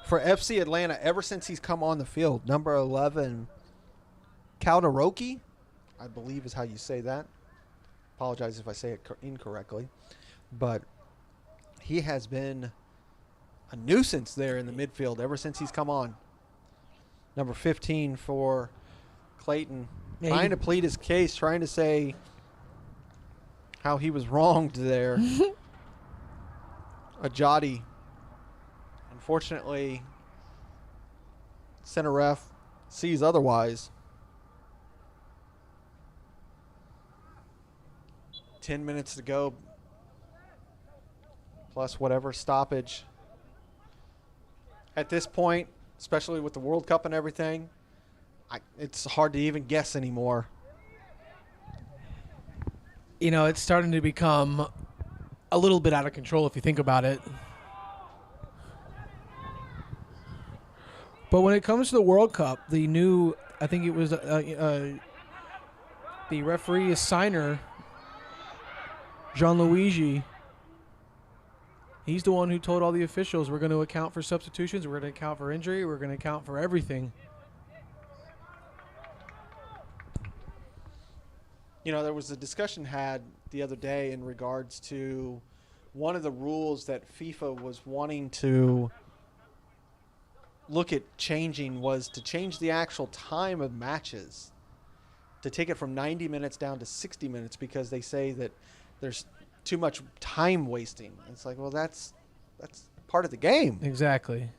For FC Atlanta, ever since he's come on the field, number 11, Calderoki, I believe is how you say that. Apologize if I say it incorrectly. But he has been a nuisance there in the midfield ever since he's come on. Number 15 for Clayton, trying to plead his case, trying to say how he was wronged there. Ajadi. Unfortunately, center ref sees otherwise. 10 minutes to go, plus whatever stoppage. At this point, especially with the World Cup and everything, it's hard to even guess anymore.
You know, it's starting to become a little bit out of control if you think about it. But when it comes to the World Cup, the new, I think it was the referee assigner, Gianluigi, he's the one who told all the officials we're going to account for substitutions, we're going to account for injury, we're going to account for everything.
You know, there was a discussion had the other day in regards to one of the rules that FIFA was wanting to look at changing was to change the actual time of matches, to take it from 90 minutes down to 60 minutes because they say that there's too much time wasting. It's like, well, that's part of the game.
Exactly.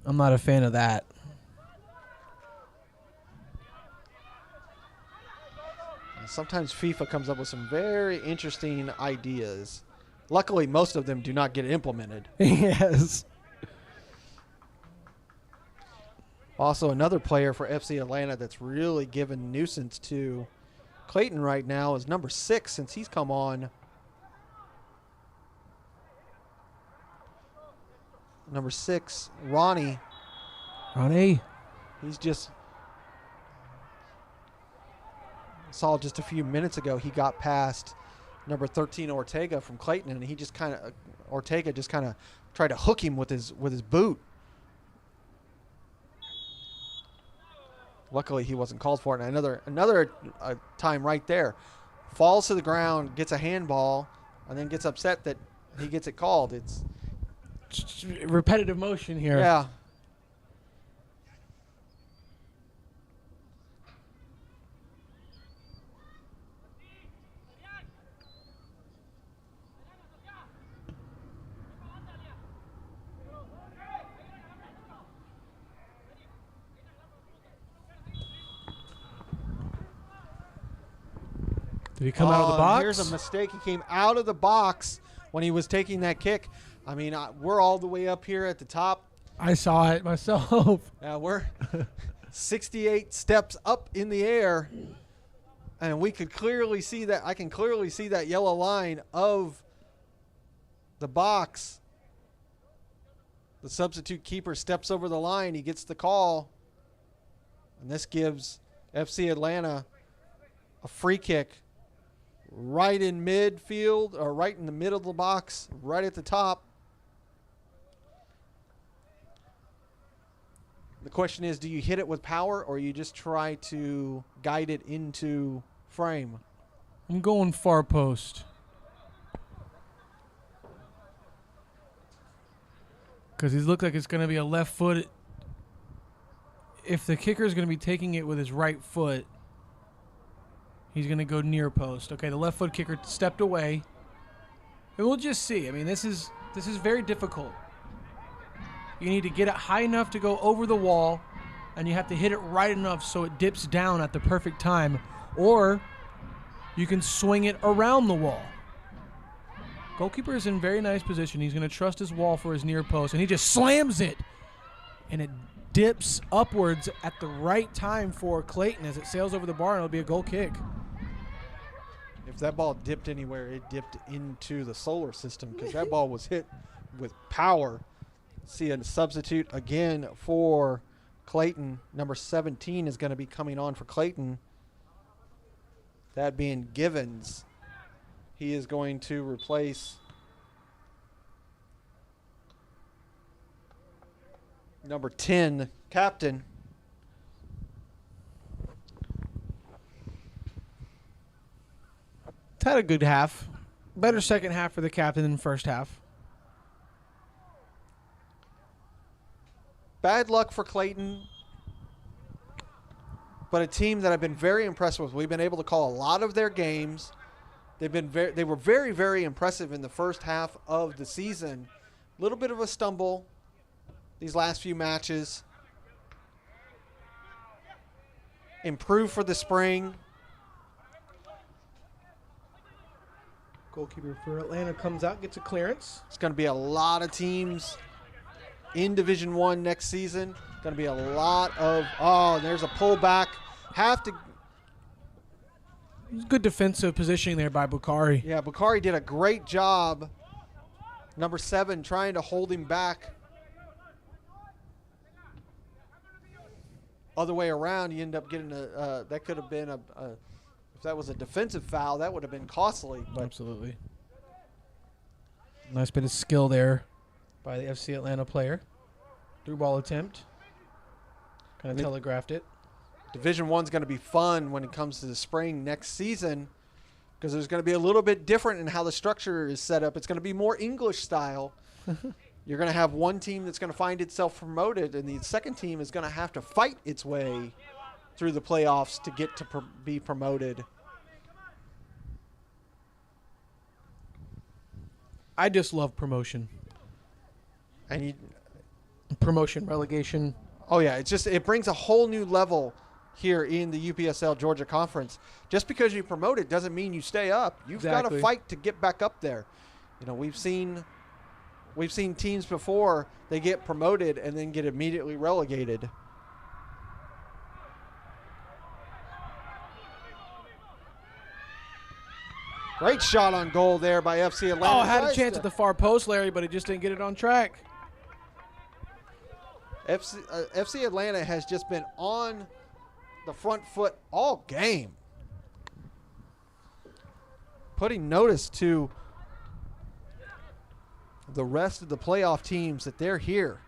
I'm not a fan of that.
Sometimes FIFA comes up with some very interesting ideas. Luckily, most of them do not get implemented.
Yes.
Also, another player for FC Atlanta that's really given nuisance to Clayton right now is number 6 since he's come on. Number 6, Ronnie. He's just saw just a few minutes ago he got past number 13 Ortega from Clayton, and he just kind of Ortega just kind of tried to hook him with his boot. Luckily, he wasn't called for it. And another time right there, falls to the ground, gets a handball, and then gets upset that he gets it called. It's
repetitive motion here.
Yeah.
Did he come out of the box?
Here's a mistake. He came out of the box when he was taking that kick. I mean, we're all the way up here at the top.
I saw it myself.
We're 68 steps up in the air, and we could clearly see that. I can clearly see that yellow line of the box. The substitute keeper steps over the line. He gets the call, and this gives FC Atlanta a free kick right in midfield, or right in the middle of the box, right at the top. The question is, do you hit it with power, or you just try to guide it into frame?
I'm going far post. Because he looks like it's going to be a left foot. If the kicker is going to be taking it with his right foot, he's going to go near post. Okay, the left foot kicker stepped away. And we'll just see. I mean, this is very difficult. You need to get it high enough to go over the wall, and you have to hit it right enough so it dips down at the perfect time. Or you can swing it around the wall. Goalkeeper is in very nice position. He's going to trust his wall for his near post, and he just slams it. And it dips upwards at the right time for Clayton. As it sails over the bar, and it'll be a goal kick.
If that ball dipped anywhere, it dipped into the solar system because that ball was hit with power. See a substitute again for Clayton. Number 17 is going to be coming on for Clayton. That being Givens. He is going to replace number 10, captain.
It's had a good half. Better second half for the captain than first half.
Bad luck for Clayton, but a team that I've been very impressed with. We've been able to call a lot of their games. They were very, very impressive in the first half of the season. A little bit of a stumble these last few matches. Improved for the spring.
Goalkeeper for Atlanta comes out, gets a clearance.
It's going to be a lot of teams in Division I next season. Going to be a lot of, there's a pullback.
Good defensive positioning there by Bukhari.
Yeah, Bukhari did a great job. Number 7 trying to hold him back. Other way around, you end up getting that could have been if that was a defensive foul, that would have been costly. But
absolutely. Nice bit of skill there by the FC Atlanta player. Through ball attempt. Kind of telegraphed it.
Division I's going to be fun when it comes to the spring next season because there's going to be a little bit different in how the structure is set up. It's going to be more English style. You're going to have one team that's going to find itself promoted, and the second team is going to have to fight its way through the playoffs to get to be promoted.
I just love promotion.
And
promotion, relegation.
Oh, yeah. It brings a whole new level here in the UPSL Georgia Conference. Just because you promote it doesn't mean you stay up. You've got to fight to get back up there. You know, we've seen teams before, they get promoted and then get immediately relegated. Great shot on goal there by FC Atlanta.
Oh, had a chance at the far post, Larry, but he just didn't get it on track.
FC Atlanta has just been on the front foot all game, putting notice to the rest of the playoff teams that they're here.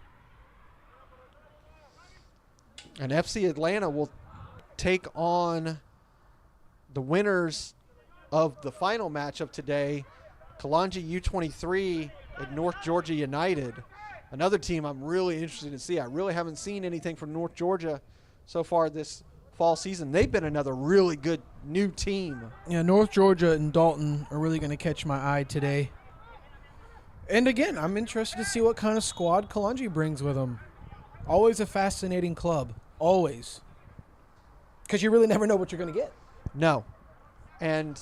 And FC Atlanta will take on the winners of the final match of today, Kalonji U23 and North Georgia United. Another team I'm really interested to see. I really haven't seen anything from North Georgia so far this fall season. They've been another really good new team.
Yeah, North Georgia and Dalton are really going to catch my eye today. And again, I'm interested to see what kind of squad Kalonji brings with them. Always a fascinating club. Always. Because you really never know what you're going to get.
No. And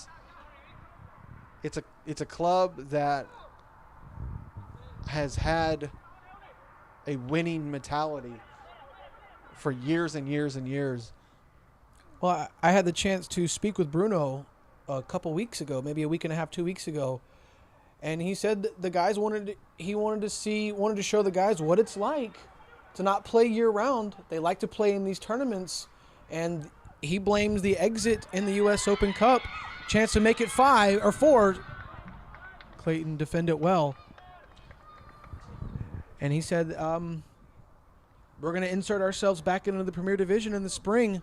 it's a club that has had a winning mentality for years and years and years.
Well, I had the chance to speak with Bruno a couple weeks ago, maybe a week and a half, 2 weeks ago, and he said that the guys wanted to show the guys what it's like to not play year round. They like to play in these tournaments, and he blames the exit in the U.S. Open Cup, chance to make it 5 or 4. Clayton defend it well. And he said, we're going to insert ourselves back into the Premier Division in the spring.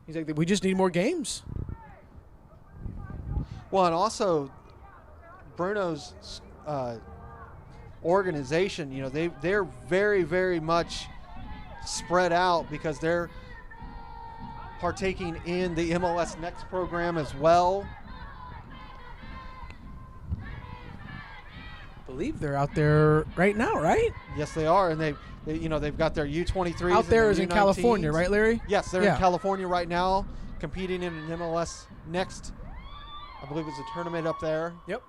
He's like, we just need more games.
Well, and also Bruno's organization, you know, they're very, very much spread out because they're partaking in the MLS Next program as well.
I believe they're out there right now, right?
Yes, they are, and they've got their U23s.
Out there is in California, right, Larry?
Yes, they're in California right now, competing in an MLS Next. I believe it's a tournament up there.
Yep.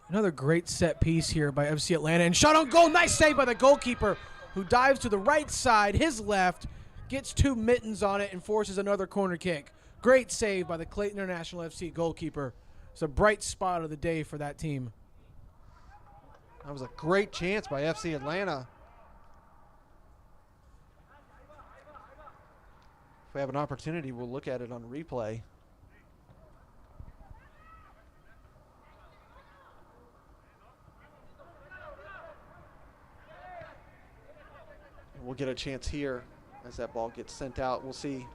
Another great set piece here by FC Atlanta. And shot on goal. Nice save by the goalkeeper, who dives to the right side, his left, gets 2 mittens on it, and forces another corner kick. Great save by the Clayton International FC goalkeeper. It's a bright spot of the day for that team.
That was a great chance by FC Atlanta. If we have an opportunity, we'll look at it on replay. And we'll get a chance here as that ball gets sent out. We'll see.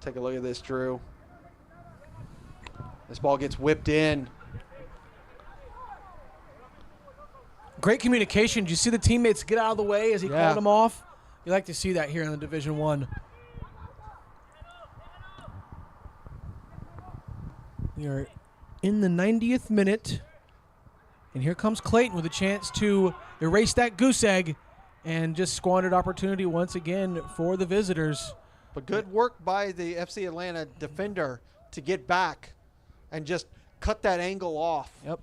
Take a look at this, Drew. This ball gets whipped in.
Great communication. Did you see the teammates get out of the way as he called them off? You like to see that here in the Division One. We are in the 90th minute, and here comes Clayton with a chance to erase that goose egg, and just squandered opportunity once again for the visitors.
But good work by the FC Atlanta defender to get back and just cut that angle off.
Yep.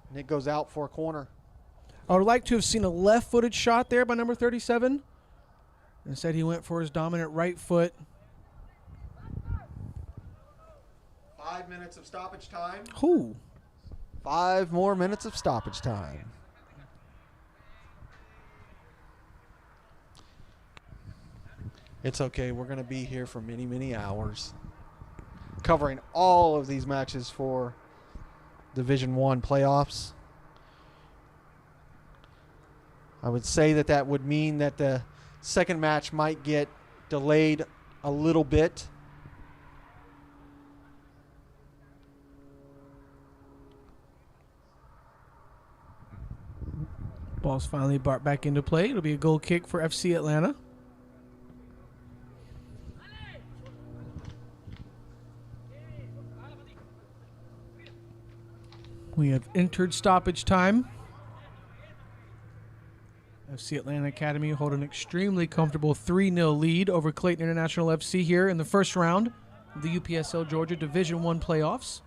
And it goes out for a corner.
I would like to have seen a left-footed shot there by number 37. Instead, he went for his dominant right foot.
5 minutes of stoppage time.
Ooh.
5 more minutes of stoppage time. It's okay. We're going to be here for many, many hours, covering all of these matches for Division One playoffs. I would say that that would mean that the second match might get delayed a little bit.
Ball's finally brought back into play. It'll be a goal kick for FC Atlanta. We have entered stoppage time. FC Atlanta Academy hold an extremely comfortable 3-0 lead over Clayton International FC here in the first round of the UPSL Georgia Division I playoffs.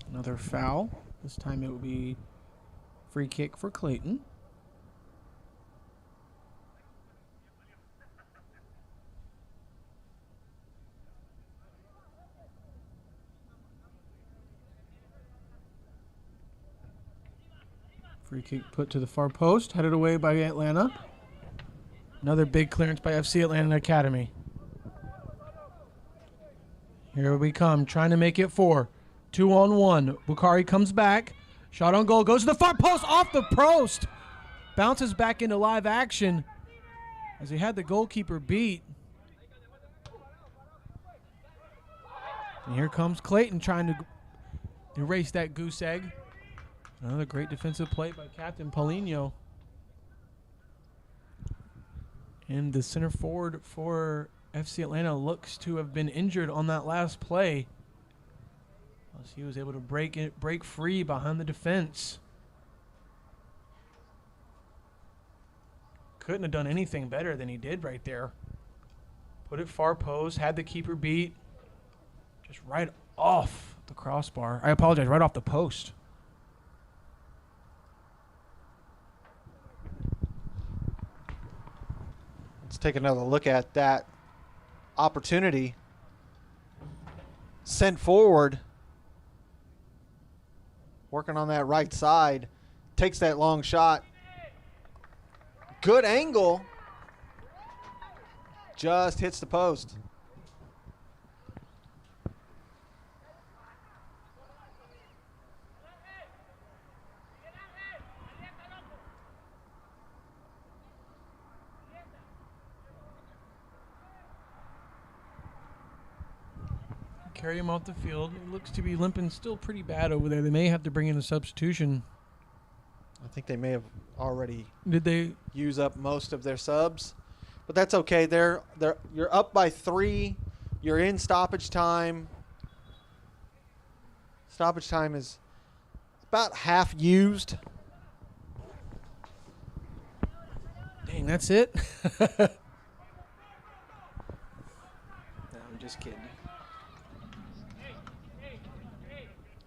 Another foul. This time it will be free kick for Clayton. Free kick put to the far post, headed away by Atlanta. Another big clearance by FC Atlanta Academy. Here we come, trying to make it 4. 2-on-1. Bukhari comes back. Shot on goal. Goes to the far post. Off the post. Bounces back into live action as he had the goalkeeper beat. And here comes Clayton trying to erase that goose egg. Another great defensive play by Captain Paulinho. And the center forward for FC Atlanta looks to have been injured on that last play. He was able to break free behind the defense. Couldn't have done anything better than he did right there. Put it far post, had the keeper beat. Just right off the crossbar. I apologize, right off the post.
Let's take another look at that opportunity. Sent forward. Working on that right side. Takes that long shot. Good angle. Just hits the post.
Carry him off the field. It looks to be limping still pretty bad over there. They may have to bring in a substitution.
I think they may have already
Did they
use up most of their subs, but that's okay. You're up by 3. You're in stoppage time. Stoppage time is about half used.
Dang, that's it? No, I'm just kidding.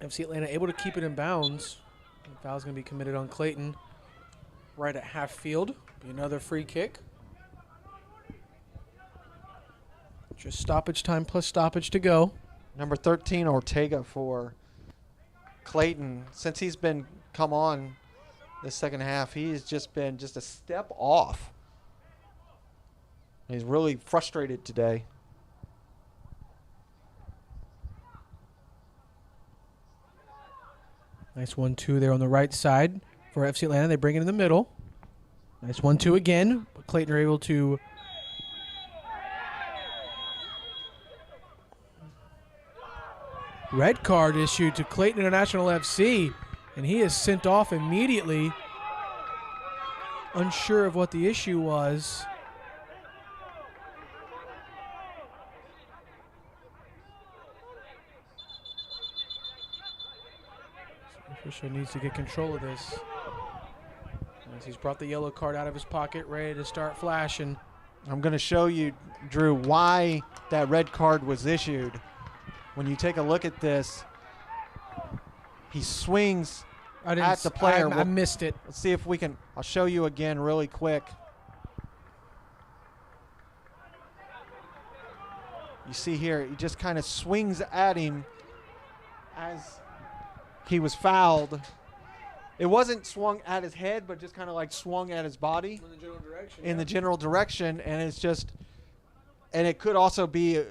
FC Atlanta able to keep it in bounds. The foul's going to be committed on Clayton right at half field. Be another free kick. Just stoppage time plus stoppage to go.
Number 13, Ortega for Clayton. Since he's been come on this second half, he's just been just a step off. He's really frustrated today.
Nice 1-2 there on the right side for FC Atlanta. They bring it in the middle. Nice 1-2 again. But Clayton are able to red card issued to Clayton International FC, and he is sent off immediately. Unsure of what the issue was. Official needs to get control of this. As he's brought the yellow card out of his pocket, ready to start flashing.
I'm going to show you, Drew, why that red card was issued. When you take a look at this, he swings at the player.
I missed it.
Let's see if we can. I'll show you again really quick. You see here, he just kind of swings at him as he was fouled. It wasn't swung at his head, but just kind of like swung at his body
In the general direction.
in the general direction, and it's just, and it could also be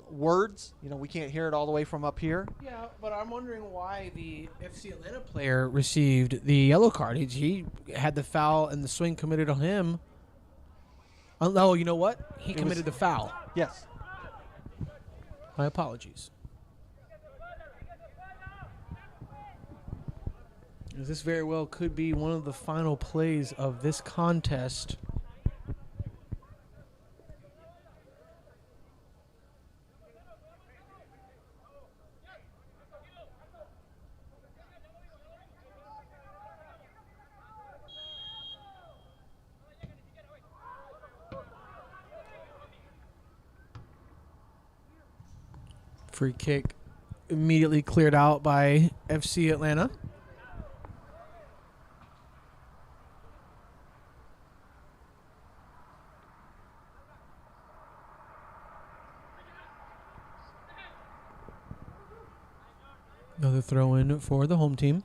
words. You know, we can't hear it all the way from up here.
Yeah, but I'm wondering why the FC Atlanta player received the yellow card. He had the foul and the swing committed on him. Oh, you know what? He committed the foul.
Yes.
My apologies. As this very well could be one of the final plays of this contest. Free kick immediately cleared out by FC Atlanta. Another throw in for the home team.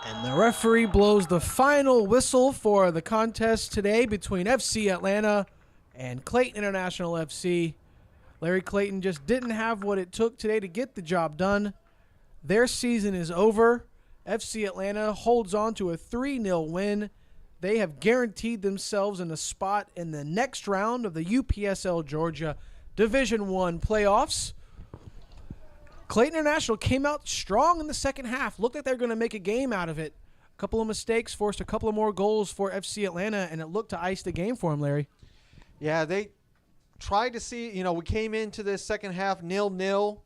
And the referee blows the final whistle for the contest today between FC Atlanta and Clayton International FC. Larry Clayton just didn't have what it took today to get the job done. Their season is over. FC Atlanta holds on to a 3-0 win. They have guaranteed themselves in a spot in the next round of the UPSL Georgia Division I playoffs. Clayton International came out strong in the second half. Looked like they were going to make a game out of it. A couple of mistakes forced a couple of more goals for FC Atlanta, and it looked to ice the game for them, Larry.
Yeah, they tried to see, you know, we came into this second half 0-0.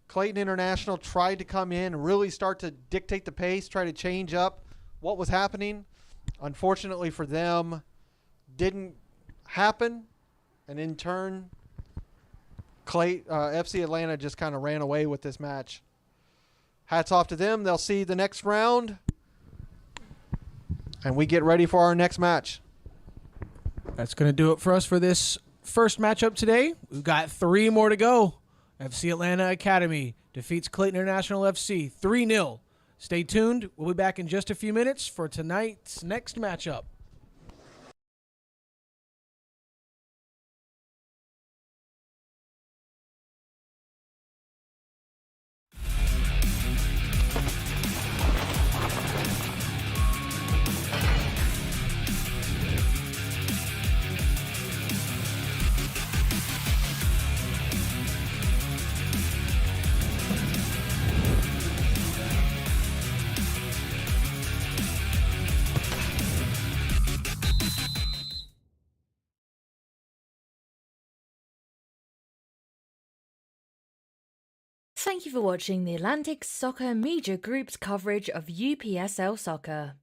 Clayton International tried to come in and really start to dictate the pace, try to change up what was happening. Unfortunately for them, didn't happen. And in turn, FC Atlanta just kind of ran away with this match. Hats off to them. They'll see the next round. And we get ready for our next match.
That's going to do it for us for this first matchup today. We've got 3 more to go. FC Atlanta Academy defeats Clayton International FC 3-0. Stay tuned. We'll be back in just a few minutes for tonight's next matchup.
Thank you for watching the Atlantic Soccer Media Group's coverage of UPSL soccer.